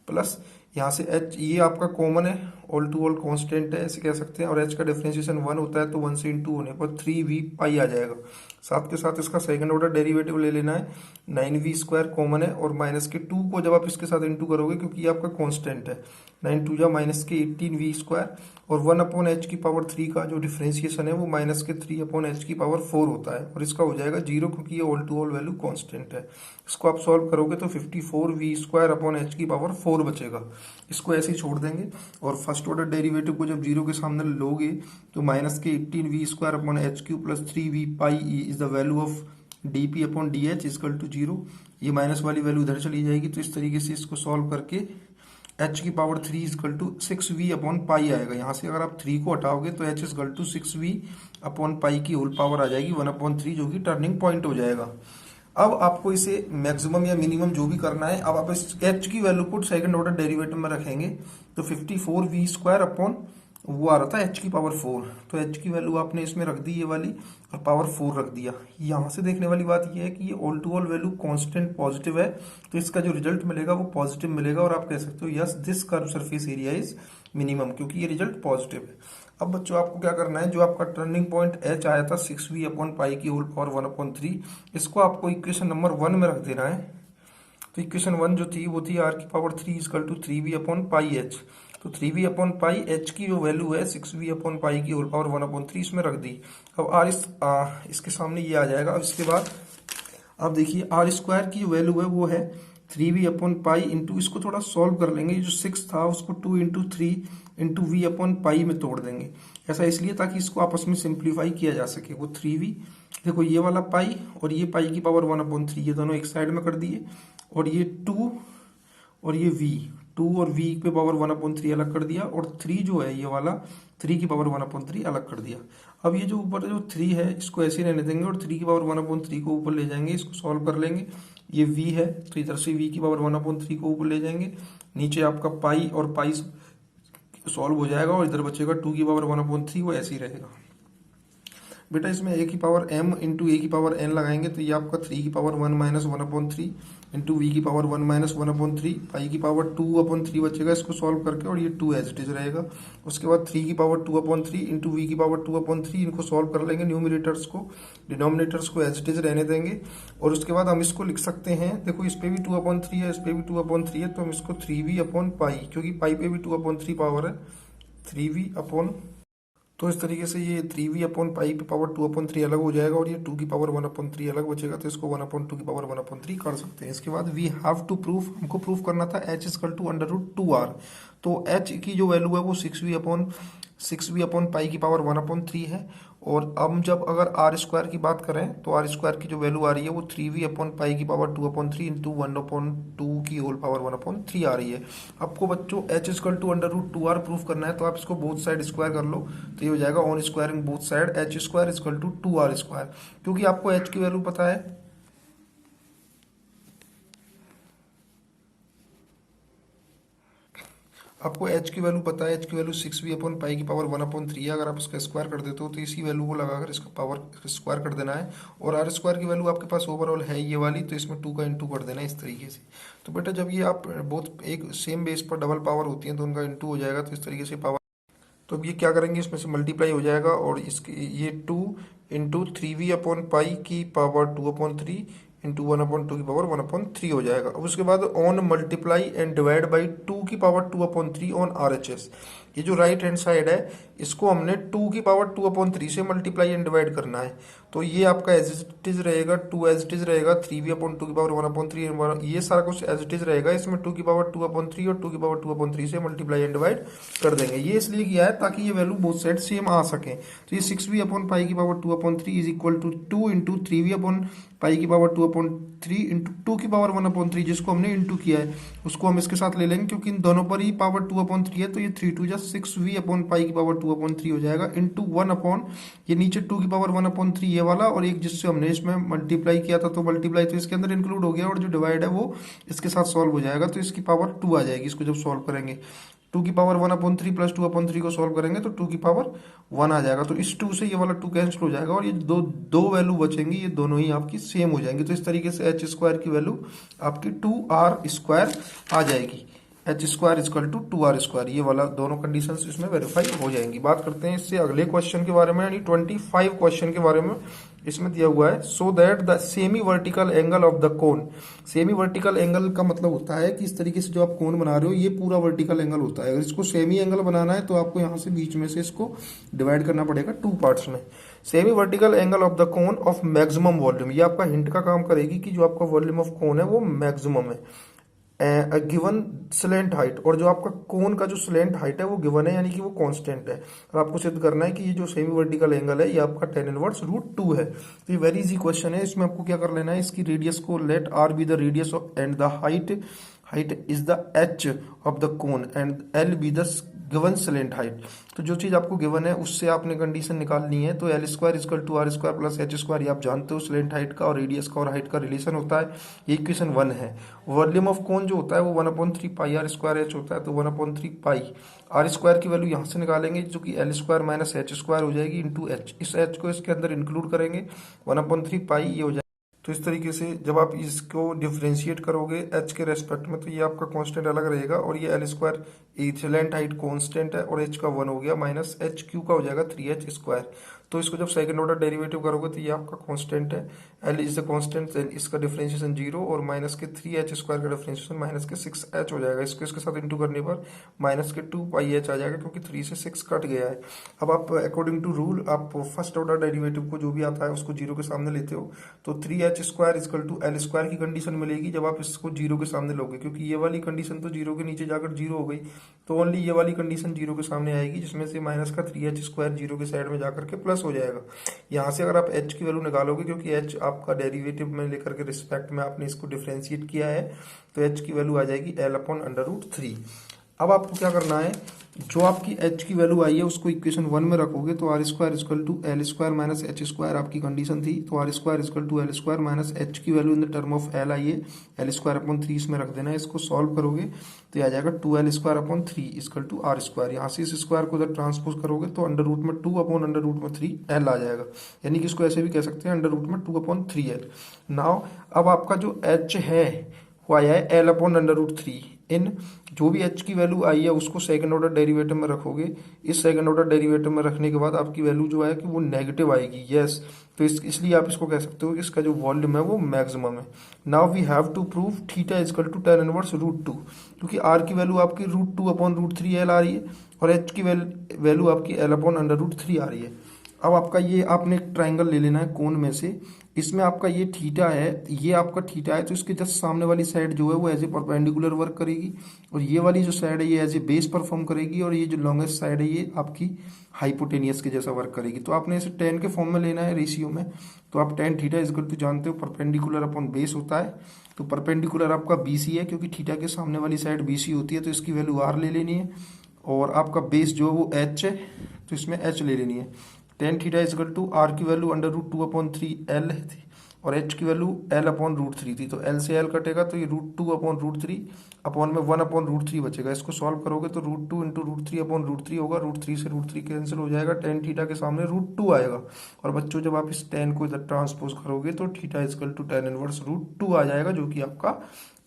प्लस यहाँ से h ये आपका कॉमन है, ऑल टू ऑल कांस्टेंट है ऐसे कह सकते हैं, और h का डिफरेंशिएशन 1 होता है, तो 1 से इंटू होने पर 3v पाई आ जाएगा। साथ के साथ इसका सेकंड ऑर्डर डेरिवेटिव ले लेना है, 9v स्क्वायर कॉमन है, और माइनस के 2 को जब आप इसके साथ इंटू करोगे, क्योंकि ये आपका कांस्टेंट है, 9 2 जा माइनस के 18v स्क्वायर, और 1 अपॉन एच की पावर 3 का जो डिफरेंशिएशन है वो माइनस के 3 अपॉन एच की पावर 4 होता है, और इसका हो जाएगा 0, क्योंकि ये all to all value constant है। इसको आप सॉल्व करोगे तो 54v स्क्वायर अपॉन एच की पावर 4 बचेगा। इसको ऐसे ही छोड़ देंगे, और फर्स्ट ऑर्डर डेरिवेटिव को जब 0 के सामने लोगे तो minus k 18v square upon H cube plus 3v pi is the value of d P upon d H is equal to 0। ये माइनस वाली वैल्यू इधर चली जाएगी, तो इस तरीके से इसको सॉल्व करके h की power 3 is equal to 6v upon pi आएगा। यहाँ से अगर आप 3 को हटाओगे तो h is equal to 6v upon pi की होल पावर आ जाएगी 1/3, जो कि टर्निंग पॉइंट हो जाएगा। अब आपको इसे मैक्सिमम या मिनिमम जो भी करना है, अब आप इस h की वैल्यू को सेकंड ऑर्डर डेरिवेटिव में रखेंगे, तो 54v स्क्वायर अपॉन वो आ रहा था h की पावर 4, तो h की वैल्यू आपने इसमें रख दी ये वाली, और पावर 4 रख दिया। यहाँ से देखने वाली बात ये है कि ये all to all value constant positive है, तो इसका जो रिजल्ट मिलेगा वो पॉजिटिव मिलेगा, और आप कह सकते हो yes this curve surface area is minimum, क्योंकि ये रिजल्ट पॉजिटिव है। अब बच्चों आपको क्या करना है, जो आपका टर्निंग पॉइंट h आया था 6v अपॉन पाई की होल पावर 1/3, इसको आपको इक्वेशन नंबर 1 में रख देना है। तो इक्वेशन 1 जो थी वो थी r की power 3 is equal to 3v upon pi h, तो 3v अपॉन पाई h की जो वैल्यू है 6v अपॉन पाई की होल पावर 1/3 इसमें रख दी। अब r इसके सामने ये आ जाएगा। अब इसके बाद आप देखिए r स्क्वायर की जो वैल्यू है वो है 3v अपॉन पाई इंटू, इसको थोड़ा सॉल्व कर लेंगे, जो 6 था उसको 2 into 3 into v upon pi में तोड़ देंगे। ऐसा इसलिए ताकि इसको आपस में सिंप्लीफाई किया जा सके। वो 3v, देखो ये वाला पाई और ये पाई की पावर 1/3, ये दोनों एक साइड में कर दिए, और ये 2 और ये v और v पे पावर 1/3 अलग कर दिया, और 3 जो है ये वाला 3 की पावर 1/3 अलग कर दिया। अब ये जो ऊपर जो 3 है इसको ऐसे रहने देंगे, और 3 की पावर 1/3 को ऊपर ले जाएंगे, इसको सॉल्व कर लेंगे। ये v है तो इधर से v की पावर 1/3 को ऊपर ले जाएंगे, नीचे आपका पाई और पाई सॉल्व हो जाएगा, और इधर बचेगा 2 की पावर 1/3, वो ऐसे ही रहेगा। बेटा इसमें a की पावर m इंटू a की पावर n लगाएंगे, तो ये आपका 3 की पावर 1 माइनस 1/3 इंटू v की पावर 1 माइनस 1/3, पाई की पावर 2/3 बचेगा इसको सॉल्व करके, और ये 2 एज इट इज रहेगा। उसके बाद 3 की पावर 2/3 इंटू v की पावर 2/3, इनको सॉल्व कर लेंगे न्यूमिनेटर्स को, डिनोमिनेटर्स को एज इट इज रहने देंगे। और उसके बाद हम इसको लिख सकते हैं, देखो इस पे भी 2/3 है, इस पे भी 2/3 है, तो हम इसको 3v अपॉन पाई, क्योंकि पाई पे भी 2/3 पावर है, 3v अपॉन, तो इस तरीके से ये 3v अपॉन पाई पे पावर 2/3 अलग हो जाएगा, और ये 2 की पावर 1/3 अलग बचेगा, तो इसको 1/2 की पावर 1/3 कर सकते हैं। इसके बाद वी हैव टू प्रूफ, हमको प्रूफ करना था h इजकल टू √2r, तो h की जो वैल्यू है वो 6v अपॉन पाई की पावर 1/3 है, और अब जब अगर आर स्क्वायर की बात करें तो आर स्क्वायर की जो वैल्यू आ रही है वो 3v अपॉन पाई की पावर 2/3 इंटू 1/2 की होल पावर 1/3 आ रही है। आपको बच्चों h equal to under root 2r proof करना है, तो आप इसको बोथ साइड स्क्वायर कर लो, तो ये हो जाएगा on squaring both side h square equal to 2r square. क्योंकि आपको h की वैल्यू पता है, आपको h की वैल्यू पता है, h की वैल्यू 6v अपॉन पाई की पावर 1/3 है। अगर आप इसका स्क्वायर कर देते हो तो इसी वैल्यू को लगाकर इसका पावर स्क्वायर कर देना है। और आर स्क्वायर की वैल्यू आपके पास ओवरऑल है ये वाली, तो इसमें 2 का इंटू कर देना है इस तरीके से। तो बेटा जब ये आप बहुत एक सेम बेस पर डबल पावर होती है तो उनका इंटू हो जाएगा, तो इस तरीके से पावर। तो अब ये क्या करेंगे, इसमें से मल्टीप्लाई हो जाएगा और इसकी ये 2 इंटू 3v अपॉन पाई की पावर 2/3 इंटू 1/2 की पावर 1/3 हो जाएगा। अब उसके बाद on multiply and divide by 2 की पावर 2/3 ऑन RHS। ये जो राइट हैंड साइड है इसको हमने 2 की पावर 2/3 से मल्टीप्लाई एंड डिवाइड करना है। तो ये आपका एज इट इज रहेगा, 2 एज इट इज रहेगा, 3v अपॉन 2 की पावर 1/3, ये सारा कुछ एज इट इज रहेगा। इसमें 2 की पावर 2/3 और 2 की पावर 2/3 से मल्टीप्लाई एंड डिवाइड कर देंगे। ये इसलिए किया है ताकि ये वैल्यू बोथ साइड सेम आ सके। तो ये 6v अपॉन पाई की power 2/3 is equal to 2 into 3v upon pi की पावर 2/3 इंटू 2 की पावर 1/3, जिसको हमने इंटू किया है उसको हम इसके साथ ले लेंगे, क्योंकि इन दोनों पर ही पावर 2/3 है। तो ये 3 2 जा 6v अपॉन पाई की पावर 2/3 हो जाएगा इंटू 1 अपॉन ये नीचे 2 की पावर 1/3 ये वाला, और एक जिससे हमने इसमें मल्टीप्लाई किया था तो मल्टीप्लाई तो इसके अंदर इंक्लूड हो गया, और जो डिवाइड है वो इसके साथ सॉल्व हो जाएगा, तो इसकी पावर 2 आ जाएगी। इसको जब सॉल्व करेंगे 2 की पावर 1/3 प्लस 2/3 को सॉल्व करेंगे तो 2 की पावर 1 आ जाएगा। तो इस 2 से ये वाला 2 कैंसिल हो जाएगा और ये दो वैल्यू बचेंगी, ये दोनों ही आपकी सेम हो जाएंगी। तो इस तरीके से h स्क्वायर की वैल्यू आपकी 2r स्क्वायर आ जाएगी। h square equal to 2r square, ये वाला दोनों कंडीशंस इसमें वेरीफाई हो जाएंगी। बात करते हैं इससे अगले क्वेश्चन के बारे में, यानी 25 क्वेश्चन के बारे में। इसमें दिया हुआ है so that the semi vertical angle of the cone. Semi vertical angle का मतलब होता है कि इस तरीके से जो आप कोन बना रहे हो ये पूरा वर्टिकल एंगल होता है। अगर इसको सेमी एंगल बनाना है तो आपको यहाँ से बीच में से इसको डिवाइड करना पड़ेगा 2 पार्ट्स में। Semi vertical angle of the cone of maximum volume, ये आपका हिंट का काम करेगी कि जो आपका वॉल्यूम ऑफ कोन है वो मैक्सिमम है गिवन स्लेंट हाइट, और जो आपका कोन का जो स्लेंट हाइट है वो गिवन है, यानी कि वो कांस्टेंट है। और आपको सिद्ध करना है कि ये जो सेमी वर्टिकल एंगल है ये आपका tan इनवर्स √2 है। तो ये वेरी इजी क्वेश्चन है। इसमें आपको क्या कर लेना है, इसकी रेडियस को let r be the radius and the height is the h of the cone and l be the given slant height. तो जो चीज आपको गिवन है उससे आपने कंडीशन निकालनी है। तो L square equal to R square plus H square, ये आप जानते हो स्लेंट हाइट का और रेडियस का और हाइट का रिलेशन होता है। ये इक्वेशन 1 है। वॉल्यूम ऑफ कोन जो होता है वो 1/3 पाई आर स्क्वायर एच होता है, तो 1/3 पाई आर स्क्वायर की वैल्यू यहाँ से निकालेंगे जो कि L square minus H square हो जाएगी इंटू एच। इस एच को इसके अंदर इंक्लूड करेंगे, 1/3 पाई ये हो जाएगा। तो इस तरीके से जब आप इसको डिफ्रेंशिएट करोगे h के रेस्पेक्ट में तो ये आपका कांस्टेंट अलग रहेगा, और ये L square slant height constant है और h का 1 हो गया, माइनस एच क्यू का हो जाएगा 3h स्क्वायर। तो इसको जब सेकंड ऑर्डर डेरिवेटिव करोगे तो ये आपका कांस्टेंट है, l is the constant, then इसका डिफरेंशिएशन 0 और माइनस के 3h स्क्वायर का डिफरेंशिएशन माइनस के 6h हो जाएगा। इसको इसके साथ इंटू करने पर माइनस के 2 पाई h आ जाएगा, क्योंकि 3 से 6 कट गया है। अब आप अकॉर्डिंग टू रूल आप फर्स्ट ऑर्डर डेरिवेटिव को जो भी आता है उसको 0 के सामने लेते हो, तो 3h square equal to L square की कंडीशन मिलेगी जब आप इसको 0 के सामने लोगे, क्योंकि ये वाली कंडीशन तो 0 के नीचे जाकर 0 हो गई, तो ओनली ये वाली कंडीशन 0 के सामने आएगी, जिसमें से माइनस का 3h स्क्वायर 0 के साइड में जाकर के प्लस हो जाएगा। यहाँ से अगर आप h की वैल्यू निकालोगे, क्योंकि h आपका डेरिवेटिव में लेकर के रिस्पेक्ट में आपने इसको डिफरेंशिएट किया है, तो h की वैल्यू आ जाएगी l/√3। अब आपको क्या करना है, जो आपकी h की वैल्यू आई है उसको इक्वेशन 1 में रखोगे, तो R square equal to L square minus H square आपकी कंडीशन थी, तो R square equal to L square minus H की value in the term of L आई है, एल स्क्वायर अपॉन 3 इसमें रख देना है। इसको सॉल्व करोगे तो ये आ जाएगा 2l square upon 3 equal to R square. यहाँ से इस स्क्वायर को उधर ट्रांसपोज करोगे तो अंडर रूट में 2 अपॉन अंडर रूट में 3l आ जाएगा, यानी कि इसको ऐसे भी कह सकते हैं अंडर रूट में 2/3l। नाउ अब आपका जो h है वो आया है l/√3। इन जो भी h की वैल्यू आई है उसको सेकंड ऑर्डर डेरिवेटिव में रखोगे। इस सेकंड ऑर्डर डेरिवेटिव में रखने के बाद आपकी वैल्यू जो है कि वो नेगेटिव आएगी, यस। तो इसलिए आप इसको कह सकते हो कि इसका जो वॉल्यूम है वो मैक्सिमम है। Now we have to prove theta equal to tan inverse √2, क्योंकि r की वैल्यू आपकी √2/√3l आ रही है और h की वैल्यू आपकी l/√3 आ रही है। अब आपका ये आपने एक ट्रायंगल ले लेना है कोन में से, इसमें आपका ये थीटा है, ये आपका थीटा है, तो इसके जस्ट सामने वाली साइड जो है वो एज ए परपेंडिकुलर वर्क करेगी, और ये वाली जो साइड है ये एज ए बेस परफॉर्म करेगी, और ये जो लॉन्गेस्ट साइड है ये आपकी हाइपोटेनियस के जैसा वर्क करेगी। तो आपने इसे टेन के फॉर्म में लेना है रेशियो में। तो आप टेन थीटा इजकल टू जानते हो परपेंडिकुलर अपॉन बेस होता है, तो परपेंडिकुलर आपका बीसी है, क्योंकि थीटा के सामने वाली साइड बीसी होती है, तो इसकी वैल्यू आर ले लेनी है, और आपका बेस जो है वो एच है, तो इसमें एच ले लेनी है। Tan theta is equal to R की वैल्यू अंडर रूट 2/3 एल थी, और एच की वैल्यू एल अपॉन रूट 3 थी, तो एल से एल कटेगा तो ये रूट 2/√3 अपॉन में 1/√3 बचेगा। इसको सॉल्व करोगे तो root 2 into root 3 upon root 3 होगा, रूट 3 से रूट 3 कैंसिल हो जाएगा, टेन थीटा के सामने रूट 2 आएगा। और बच्चों जब आप इस टेन को इधर ट्रांसपोज करोगे तो theta is equal to tan inverse root 2 आ जाएगा, जो कि आपका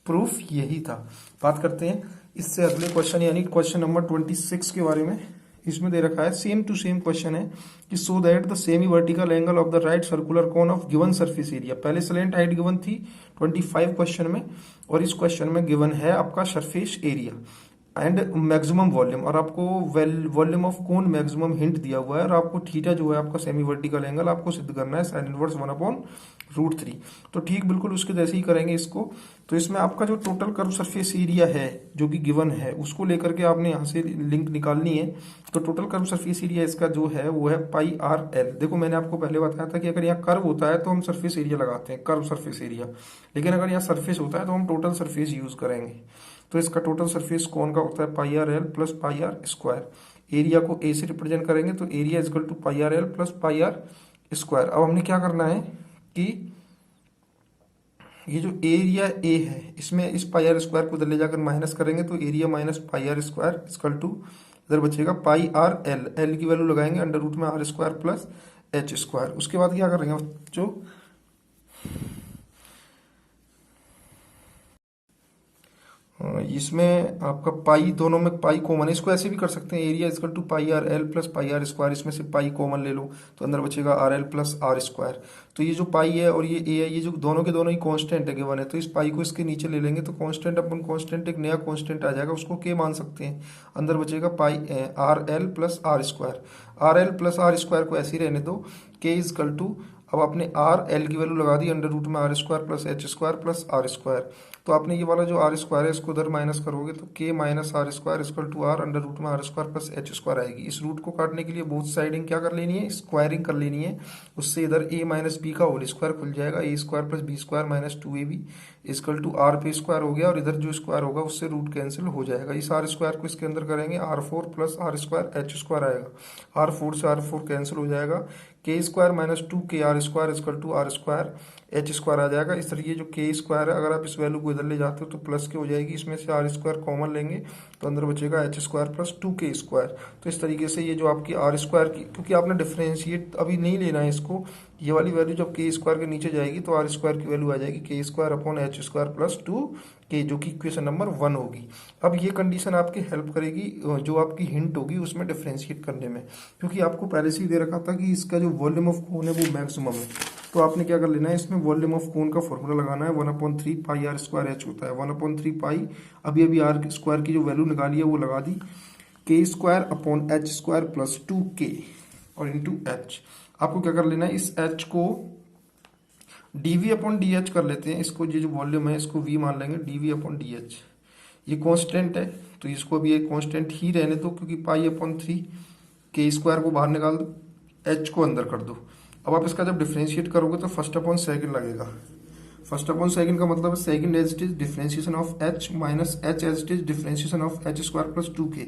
प्रूफ यही था। बात करते हैं इससे अगले क्वेश्चन यानी क्वेश्चन नंबर 26 के बारे में। इसमें दे रखा है सेम टू सेम क्वेश्चन है कि so that the semi vertical angle of the right circular cone of given surface area. पहले स्लैंट हाइट गिवन थी 25 क्वेश्चन में, और इस क्वेश्चन में गिवन है आपका surface area and maximum volume, और आपको volume of cone maximum hint दिया हुआ है, और आपको थीटा जो है आपका सेमी वर्टिकल एंगल आपको सिद्ध करना है साइन इनवर्स 1/√3। तो ठीक बिल्कुल उसके जैसे ही करेंगे इसको। तो इसमें आपका जो टोटल कर्व सरफेस एरिया है जो कि गिवन है उसको लेकर के आपने यहाँ से लिंक निकालनी है। तो टोटल कर्व सरफेस एरिया इसका जो है वो है पाई आर एल। देखो मैंने आपको पहले बताया था कि अगर यहाँ कर्व होता है तो हम सरफेस एरिया लगाते हैं, कर्व सरफेस एरिया, लेकिन अगर यहाँ सरफेस होता है तो हम टोटल सरफेस यूज करेंगे। तो इसका टोटल सरफेस कौन का होता है pi R L plus pi R square. Area को ए से रिप्रेजेंट करेंगे तो area is equal to pi R L plus pi R square. अब हमने क्या करना है कि ये जो एरिया ए है इसमें इस पाई आर स्क्वायर को इधर ले जाकर माइनस करेंगे तो area minus pi R square is equal to इधर बचेगा पाई आर एल, एल की वैल्यू लगाएंगे अंडर रूट में R square plus H square. उसके बाद क्या करेंगे बच्चों, इसमें आपका पाई दोनों में पाई कॉमन है, इसको ऐसे भी कर सकते हैं area is equal to pi R L plus pi R square, इसमें से पाई कॉमन ले लो तो अंदर बचेगा R L plus R square. तो ये जो पाई है और ये ए है ये जो दोनों के दोनों ही कांस्टेंट है गिवन है, तो इस पाई को इसके नीचे ले लेंगे तो कांस्टेंट अपन कांस्टेंट एक नया कांस्टेंट आ जाएगा, उसको के मान सकते हैं। अंदर बचेगा pi R L plus R square. R L plus R square को ऐसे ही रहने दो, के इजकल टू अब आपने आर एल की वैल्यू लगा दी अंडर रूट में R square plus H square plus R square. तो आपने ये वाला जो आर स्क्वायर है इसको उधर माइनस करोगे तो K minus R square equal to R under root में R square plus H square आएगी। इस रूट को काटने के लिए बोथ साइडिंग क्या कर लेनी है, स्क्वायरिंग कर लेनी है। उससे इधर ए माइनस बी का होल स्क्वायर खुल जाएगा, A square plus B square minus 2ab equal to R पे स्क्वायर हो गया, और इधर जो स्क्वायर होगा उससे रूट कैंसिल हो जाएगा। इस आर स्क्वायर को इसके अंदर करेंगे r4 plus R square H square आएगा, r4 से r4 कैंसिल हो जाएगा, के square minus 2 K R square equal to R square H square आ जाएगा। इस तरीके जो के स्क्वायर है अगर आप इस वैल्यू को इधर ले जाते हो तो प्लस के हो जाएगी, इसमें से आर स्क्वायर कॉमन लेंगे तो अंदर बचेगा H square plus 2k square. तो इस तरीके से ये जो आपकी आर स्क्वायर की, क्योंकि आपने डिफरेंशिएट अभी नहीं लेना है इसको, ये वाली वैल्यू जब के स्क्वायर के नीचे जाएगी तो आर स्क्वायर की वैल्यू आ जाएगी के square upon H square plus 2k, जो कि इक्वेशन नंबर 1 होगी। अब ये कंडीशन आपकी हेल्प करेगी जो आपकी हिंट होगी उसमें डिफरेंशिएट करने में, क्योंकि आपको पहले से ही दे रखा था कि इसका जो वॉल्यूम ऑफ कोन है वो मैक्सिमम है। तो आपने क्या कर लेना है, इसमें वॉल्यूम ऑफ कोन का फॉर्मूला लगाना है, 1/3 पाई आर स्क्वायर एच होता है, 1/3 पाई अभी अभी आर स्क्वायर की जो वैल्यू निकाली है वो लगा दी, के square upon H square plus 2k और इंटू एच। आपको क्या कर लेना है, इस एच को डीवी अपॉन डी एच कर लेते हैं, इसको ये जो वॉल्यूम है इसको वी मान लेंगे, डीवी अपॉन डी एच। ये कांस्टेंट है तो इसको भी एक कांस्टेंट ही रहने दो, क्योंकि पाई/3 के स्क्वायर को बाहर निकाल दो, एच को अंदर कर दो। अब आप इसका जब डिफ्रेंशिएट करोगे तो फर्स्ट अपॉन सेकंड लगेगा। फर्स्ट अपॉन सेकंड का मतलब है second as it is differentiation of H minus H as it is differentiation of H square plus 2k।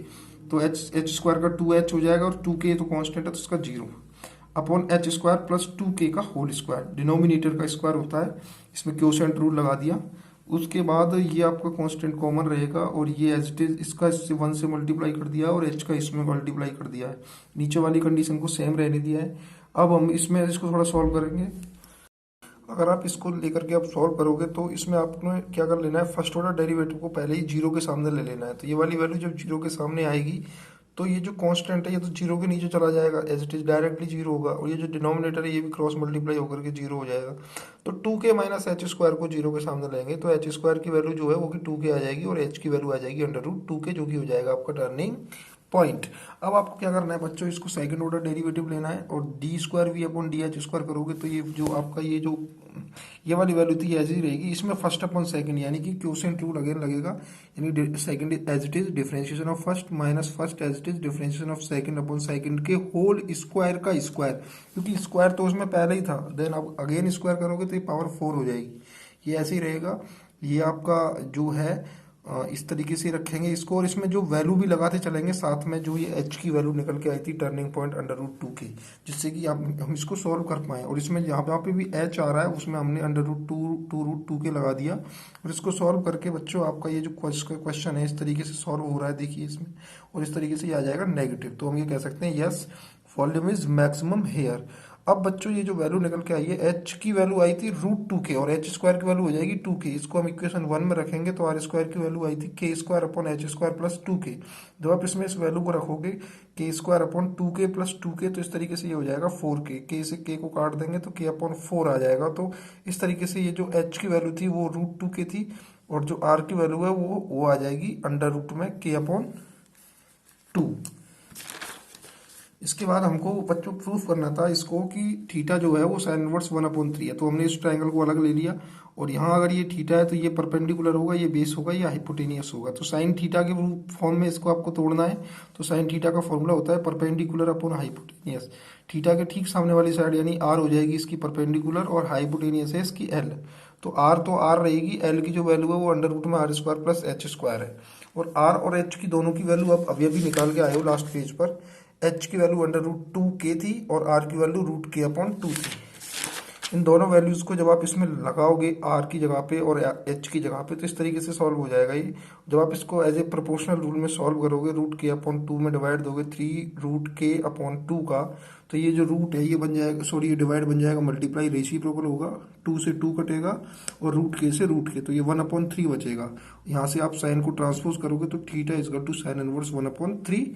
तो एच स्क्वायर का 2h हो जाएगा और 2k तो कांस्टेंट है तो इसका 0 upon H square plus 2k का होल स्क्वायर, डिनोमिनेटर का स्क्वायर होता है, इसमें क्वोशेंट रूल लगा दिया। उसके बाद ये आपका कांस्टेंट कॉमन रहेगा और ये एज इट इज इसका इससे 1 से मल्टीप्लाई कर दिया और एच का इसमें मल्टीप्लाई कर दिया है, नीचे वाली कंडीशन को सेम रहने दिया है। अब हम इसमें इसको थोड़ा सॉल्व करेंगे। अगर आप इसको लेकर के आप सॉल्व करोगे तो इसमें आपने क्या कर लेना है, फर्स्ट ऑर्डर डेरिवेटिव को पहले ही 0 के सामने ले लेना है। तो ये वाली वैल्यू जब 0 के सामने आएगी तो ये जो कांस्टेंट है ये तो 0 के नीचे चला जाएगा, एज इट इज डायरेक्टली 0 होगा, और ये जो डिनोमिनेटर है ये भी क्रॉस मल्टीप्लाई होकर के 0 हो जाएगा। तो 2k माइनस एच स्क्वायर को 0 के सामने लेंगे तो एच स्क्वायर की वैल्यू जो है वो कि 2k आ जाएगी और एच की वैल्यू आ जाएगी अंडर रूट 2k, जो कि हो जाएगा आपका टर्निंग पॉइंट। अब आपको क्या करना है बच्चों, इसको सेकंड ऑर्डर डेरिवेटिव लेना है और d square V upon d H square करोगे तो ये जो आपका ये वाली वैल्यू थी ऐसी ही रहेगी। इसमें फर्स्ट अपॉन सेकंड यानी कि क्वोशिएंट रूल अगेन लगेगा, यानी second as it is differentiation of first minus first as it is differentiation of second upon second के होल स्क्वायर का स्क्वायर, क्योंकि स्क्वायर तो उसमें पहले ही था, देन अब अगेन स्क्वायर करोगे तो ये पावर 4 हो जाएगी। ये ऐसे ही रहेगा। ये आपका जो है इस तरीके से रखेंगे इसको, और इसमें जो वैल्यू भी लगाते चलेंगे साथ में, जो ये एच की वैल्यू निकल के आई थी टर्निंग पॉइंट अंडर रूट 2 की, जिससे कि हम इसको सॉल्व कर पाए। और इसमें जहाँ पे भी एच आ रहा है उसमें हमने अंडर रूट 2 के लगा दिया, और इसको सॉल्व करके बच्चों आपका ये जो क्वेश्चन है इस तरीके से सॉल्व हो रहा है, देखिए इसमें, और इस तरीके से ये आ जाएगा नेगेटिव। तो हम ये कह सकते हैं yes volume is maximum here. अब बच्चों ये जो वैल्यू निकल के आई है, एच की वैल्यू आई थी रूट 2 के और एच स्क्वायर की वैल्यू हो जाएगी 2 के। इसको हम इक्वेशन 1 में रखेंगे तो आर स्क्वायर की वैल्यू आई थी के square upon H square plus 2 के। जब आप इसमें इस वैल्यू को रखोगे के स्क्वायर अपॉन 2 के प्लस 2 के, तो इस तरीके से ये हो जाएगा 4 के से के को काट देंगे तो के अपॉन 4 आ जाएगा। तो इस तरीके से ये जो एच की वैल्यू थी वो रूट 2 के थी, और जो आर की वैल्यू है वो आ जाएगी अंडर रूट में के अपॉन 2। इसके बाद हमको बच्चों प्रूफ करना था इसको कि थीटा जो है वो साइन इनवर्स 1/3 है। तो हमने इस ट्रायंगल को अलग ले लिया, और यहाँ अगर ये थीटा है तो ये परपेंडिकुलर होगा, ये बेस होगा, ये हाइपोटेनियस होगा। तो साइन थीटा के फॉर्म में इसको आपको तोड़ना है। तो साइन थीटा का फॉर्मूला होता है परपेंडिकुलर अपॉन हाइपोटेनियस। थीटा के ठीक सामने वाली साइड यानी आर हो जाएगी इसकी परपेंडिकुलर, और हाइपोटेनियस है इसकी एल। तो आर रहेगी, एल की जो वैल्यू है वो अंडर रूट में R square plus H square है। और आर और एच की दोनों की वैल्यू आप अभी अभी निकाल के आए हो लास्ट पेज पर। एच की वैल्यू अंडर रूट 2 के थी और आर की वैल्यू रूट के अपॉन 2 थी। इन दोनों वैल्यूज को जब आप इसमें लगाओगे आर की जगह पे और एच की जगह पे, तो इस तरीके से सॉल्व हो जाएगा ये। जब आप इसको एज ए प्रोपोर्शनल रूल में सॉल्व करोगे, रूट के अपॉन 2 में डिवाइड दोगे 3 रूट के अपॉन 2 का, तो ये जो रूट है ये बन जाएगा, सॉरी ये डिवाइड बन जाएगा मल्टीप्लाई, रेसिप्रोकल होगा, 2 से 2 कटेगा और रूट के से रूट के, तो ये 1/3 बचेगा। यहाँ से आप साइन को ट्रांसपोज करोगे तो theta is equal to sine inverse 1/3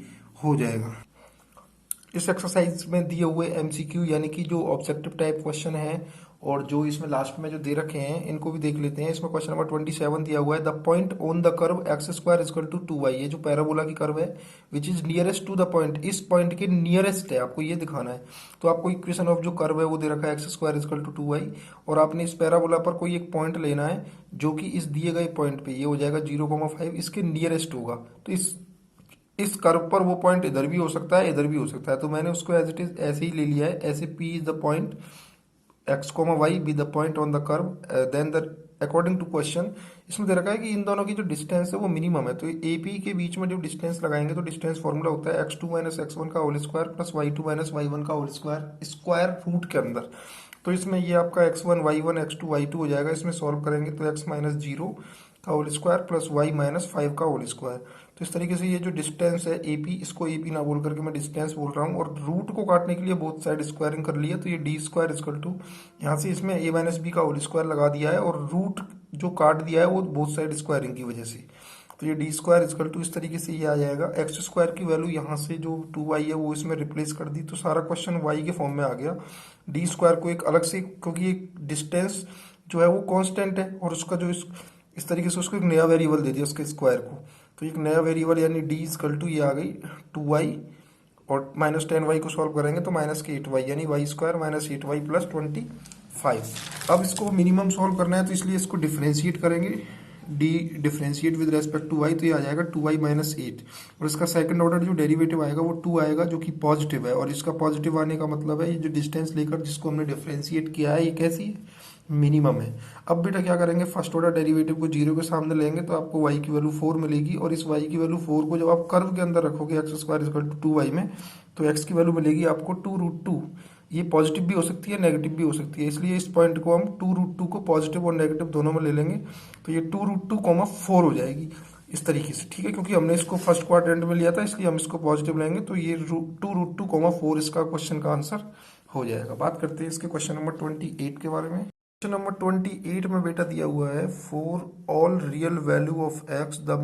हो जाएगा। इस एक्सरसाइज में दिए हुए एमसीक्यू यानी कि जो ऑब्जेक्टिव टाइप क्वेश्चन है और जो इसमें लास्ट में जो दे रखे हैं इनको भी देख लेते हैं। इसमें क्वेश्चन नंबर 27 दिया हुआ है, the point on the curve x square is equal to 2y। ये जो पैराबोला की कर्व है which is nearest to the point, इस पॉइंट के नियरेस्ट है, आपको ये दिखाना है। तो आपको इक्वेशन ऑफ जो कर्व है वो दे रखा है x square is equal to 2y, और आपने इस पैराबोला पर कोई एक पॉइंट लेना है जो कि इस दिए गए पॉइंट पे ये हो जाएगा 0,5, इसके नियरेस्ट होगा। तो इस कर्व पर वो पॉइंट इधर भी हो सकता है, इधर भी हो सकता है। तो मैंने उसको एज इट इज ऐसे ही ले लिया है, ऐसे P is the point, x, y be the point on the curve, then the according to question इसमें दे रखा है कि इन दोनों की जो डिस्टेंस है वो मिनिमम है। तो AP के बीच में जो डिस्टेंस लगाएंगे तो डिस्टेंस फॉर्मूला होता है x2 माइनस x1 का whole square plus y2 minus y1 का होल स्क्वायर, स्क्वायर रूट के अंदर। तो इसमें ये आपका x1 y1 x2 y2 हो जाएगा। इसमें सॉल्व करेंगे तो x माइनस 0 का whole square plus y minus 5 का होल स्क्वायर। तो इस तरीके से ये जो डिस्टेंस है AP, इसको AP ना बोल करके मैं डिस्टेंस बोल रहा हूँ, और रूट को काटने के लिए बोथ साइड स्क्वायरिंग कर लिया। तो ये डी स्क्वायर इक्वल टू, यहाँ से इसमें a माइनस बी का होल स्क्वायर लगा दिया है, और रूट जो काट दिया है वो बोथ साइड स्क्वायरिंग की वजह से। तो ये डी स्क्वायर इक्वल टू इस तरीके से ये आ जाएगा। एक्स स्क्वायर की वैल्यू यहाँ से जो 2y है वो इसमें रिप्लेस कर दी, तो सारा क्वेश्चन y के फॉर्म में आ गया। डी स्क्वायर को एक अलग से, क्योंकि एक डिस्टेंस जो है वो कांस्टेंट है, और उसका जो इस तरीके से उसको एक नया वेरिएबल दे दिया उसके स्क्वायर को। तो एक नया वेरिएबल यानी डी इक्वल टू ये आ गई 2y, और माइनस 10y को सॉल्व करेंगे तो माइनस के 8y, यानी Y square minus 8y plus 25। अब इसको मिनिमम सॉल्व करना है तो इसलिए इसको डिफ्रेंशिएट करेंगे, D differentiate with respect to y, तो ये आ जाएगा 2y माइनस 8, और इसका सेकंड ऑर्डर जो डेरिवेटिव आएगा वो 2 आएगा जो कि पॉजिटिव है। और इसका पॉजिटिव आने का मतलब है ये जो डिस्टेंस लेकर जिसको हमने डिफ्रेंशिएट किया है ये कैसी है, मिनिमम है। अब बेटा क्या करेंगे, फर्स्ट ऑर्डर डेरिवेटिव को 0 के सामने लेंगे तो आपको y की वैल्यू 4 मिलेगी, और इस y की वैल्यू 4 को जब आप कर्व के अंदर रखोगे x square equal to 2y में, तो x की वैल्यू मिलेगी आपको 2√2। ये पॉजिटिव भी हो सकती है, नेगेटिव भी हो सकती है, इसलिए इस पॉइंट को हम 2√2 को पॉजिटिव और नेगेटिव दोनों में ले लेंगे, तो ये 2√2,4 हो जाएगी इस तरीके से, ठीक है। क्योंकि हमने इसको फर्स्ट क्वाड्रेंट में लिया था इसलिए हम इसको पॉजिटिव लेंगे, तो ये 2√2,4 इसका क्वेश्चन का आंसर हो जाएगा। बात करते हैं इसके क्वेश्चन नंबर 28 के बारे में। क्वेश्चन नंबर 28 में बेटा दिया हुआ है, for all real value of x the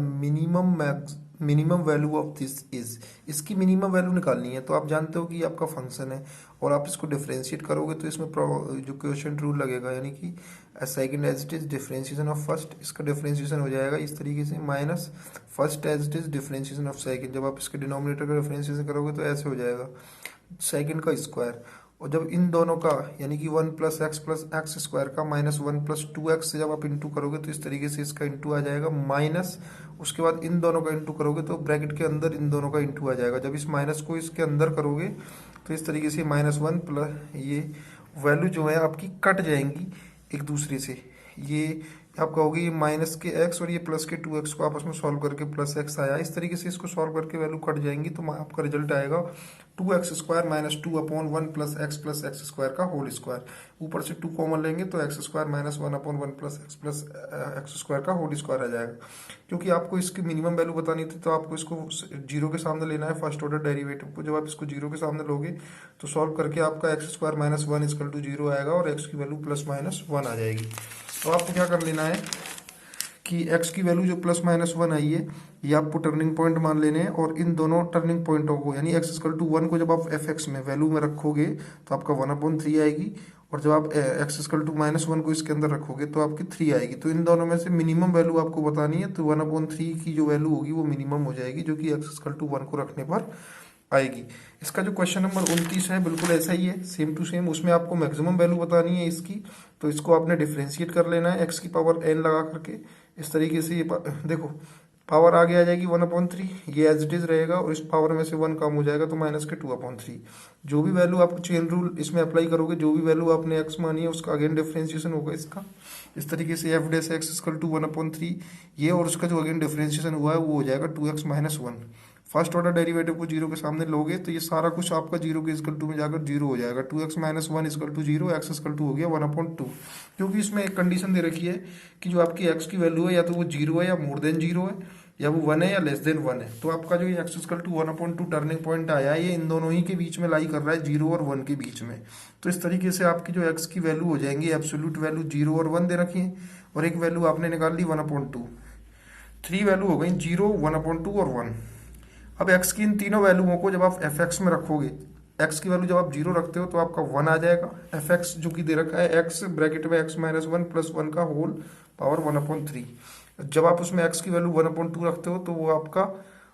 minimum value of this is, इसकी मिनिमम वैल्यू निकालनी है। तो आप जानते हो कि ये आपका फंक्शन है और आप इसको डिफरेंशिएट करोगे तो इसमें जो क्वेश्चन रूल लगेगा, यानी कि second as it is differentiation of first, इसका डिफरेंशिएशन हो जाएगा इस तरीके से, minus first as it is differentiation of second. जब आप इसके डिनोमिनेटर का डिफरेंशिएशन करोगे तो ऐसे हो जाएगा सेकंड का स्क्वायर, और जब इन दोनों का यानी कि 1 प्लस एक्स स्क्वायर का माइनस 1 प्लस 2x से जब आप इंटू करोगे तो इस तरीके से इसका इंटू आ जाएगा माइनस, उसके बाद इन दोनों का इंटू करोगे तो ब्रैकेट के अंदर इन दोनों का इंटू आ जाएगा। जब इस माइनस को इसके अंदर करोगे तो इस तरीके से -1 प्लस ये वैल्यू जो है आपकी कट जाएंगी एक दूसरे से। ये आप कहोगे ये माइनस के x और ये प्लस के 2x को आपस में सॉल्व करके प्लस x आया, इस तरीके से इसको सॉल्व करके वैल्यू कट जाएंगी तो आपका रिजल्ट आएगा 2x square minus 2/1 plus x square का होल स्क्वायर। ऊपर से 2 कॉमन लेंगे तो x square minus 1/1 plus x square का होल स्क्वायर आ जाएगा। क्योंकि आपको इसकी मिनिमम वैल्यू बतानी थी तो आपको इसको जीरो के सामने लेना है फर्स्ट ऑर्डर डेरिवेटिव को। जब आप इसको जीरो के सामने लोगे तो सॉल्व करके आपका x square minus 1 equal to 0 आएगा और x की वैल्यू प्लस माइनस 1 आ जाएगी। तो आपको क्या कर लेना है कि x की वैल्यू जो प्लस माइनस 1 आई है ये आपको टर्निंग पॉइंट मान लेने हैं, और इन दोनों टर्निंग पॉइंटों को यानी x इक्वल टू 1 को जब आप fx में वैल्यू में रखोगे तो आपका 1/3 आएगी, और जब आप x इक्वल टू -1 को इसके अंदर रखोगे तो आपकी 3 आएगी। तो इन दोनों में से मिनिमम वैल्यू आपको बतानी है, तो 1/3 की जो वैल्यू होगी वो मिनिमम हो जाएगी, जो कि x इक्वल टू 1 को रखने पर आएगी। इसका जो क्वेश्चन नंबर 29 है बिल्कुल ऐसा ही है, सेम टू सेम। उसमें आपको मैक्सिमम वैल्यू बतानी है इसकी, तो इसको आपने डिफरेंशिएट कर लेना है x की पावर n लगा करके इस तरीके से। ये देखो पावर आगे आ जाएगी 1/3, ये एज इट इज रहेगा और इस पावर में से 1 कम हो जाएगा तो माइनस के 2/3। जो भी वैल्यू आपको चेन रूल इसमें अप्लाई करोगे, जो भी वैल्यू आपने x मानी है उसका अगेन डिफरेंशिएशन होगा इसका इस तरीके से f dash x equal to 1/3 ये, और उसका जो अगेन डिफरेंशिएशन हुआ है वो हो जाएगा 2x minus 1। First order derivative को जीरो के सामने लोगे तो ये सारा कुछ आपका जीरो के इक्वल टू में जाकर जीरो हो जाएगा। 2x minus 1 equal to 0, x equal to हो गया 1/2। क्योंकि इसमें एक कंडीशन दे रखी है कि जो आपकी x की वैल्यू है या तो वो 0 है या मोर देन 0 है, या वो 1 है या लेस देन 1 है। तो आपका जो ये x equal to 1/2 turning point आया है ये इन दोनों ही के बीच में लाई कर रहा है, 0 और 1 के बीच में। तो इस तरीके से आपकी जो x की वैल्यू हो जाएंगी, एब्सोल्यूट वैल्यू 0 और 1 दे रखी है, और एक वैल्यू आपने निकाल ली 1/2। 3 वैल्यू हो गई 0, 1/2 और 1। अब x की इन तीनों वैल्यूओं को जब आप fx में रखोगे, x की वैल्यू जब आप 0 रखते हो तो आपका 1 आ जाएगा। fx जो कि दे रखा है x ब्रैकेट में x माइनस 1 प्लस 1 का होल पावर 1/3। जब आप उसमें x की वैल्यू 1/2 रखते हो तो वो आपका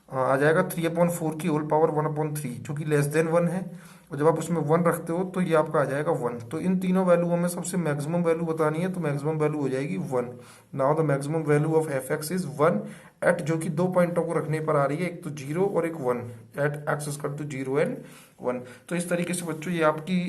आ जाएगा 3/4 की होल पावर 1/3 जो कि लेस देन 1 है, और जब आप उसमें 1 रखते हो तो ये आपका आ जाएगा 1। तो इन तीनों वैल्यूओं में सबसे मैक्सिमम वैल्यू बतानी है, तो मैक्सिमम वैल्यू हो जाएगी 1। Now the maximum value of fx is 1 at, जो कि 2 पॉइंटों को रखने पर आ रही है, एक तो 0 और एक 1, at x equal to 0 and 1। तो इस तरीके से बच्चों ये आपकी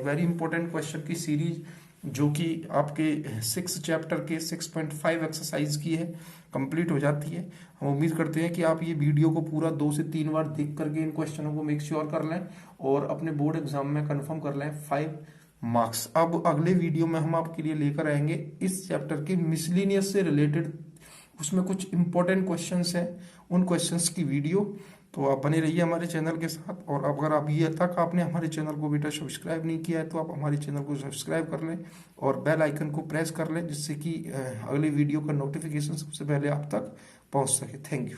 वेरी इंपॉर्टेंट क्वेश्चन की सीरीज जो कि आपके 6 चैप्टर के 6.5 एक्सरसाइज की है कंप्लीट हो जाती है। हम उम्मीद करते हैं कि आप ये वीडियो को पूरा 2 से 3 बार देख करके इन क्वेश्चनों को मेक श्योर कर लें और अपने बोर्ड एग्जाम में कंफर्म कर लें 5 मार्क्स। अब अगले वीडियो में हम आपके लिए लेकर आएंगे इस चैप्टर के मिसलिनियस से रिलेटेड, उसमें कुछ इंपॉर्टेंट क्वेश्चंस हैं, उन क्वेश्चंस की वीडियो। तो आप बने रहिए हमारे चैनल के साथ, और अगर अभी तक आपने हमारे चैनल को बेटा सब्सक्राइब नहीं किया है तो आप हमारे चैनल को सब्सक्राइब कर लें और बेल आइकन को प्रेस कर लें, जिससे कि अगले वीडियो का नोटिफिकेशन सबसे पहले आप तक पहुंच सके। Thank you.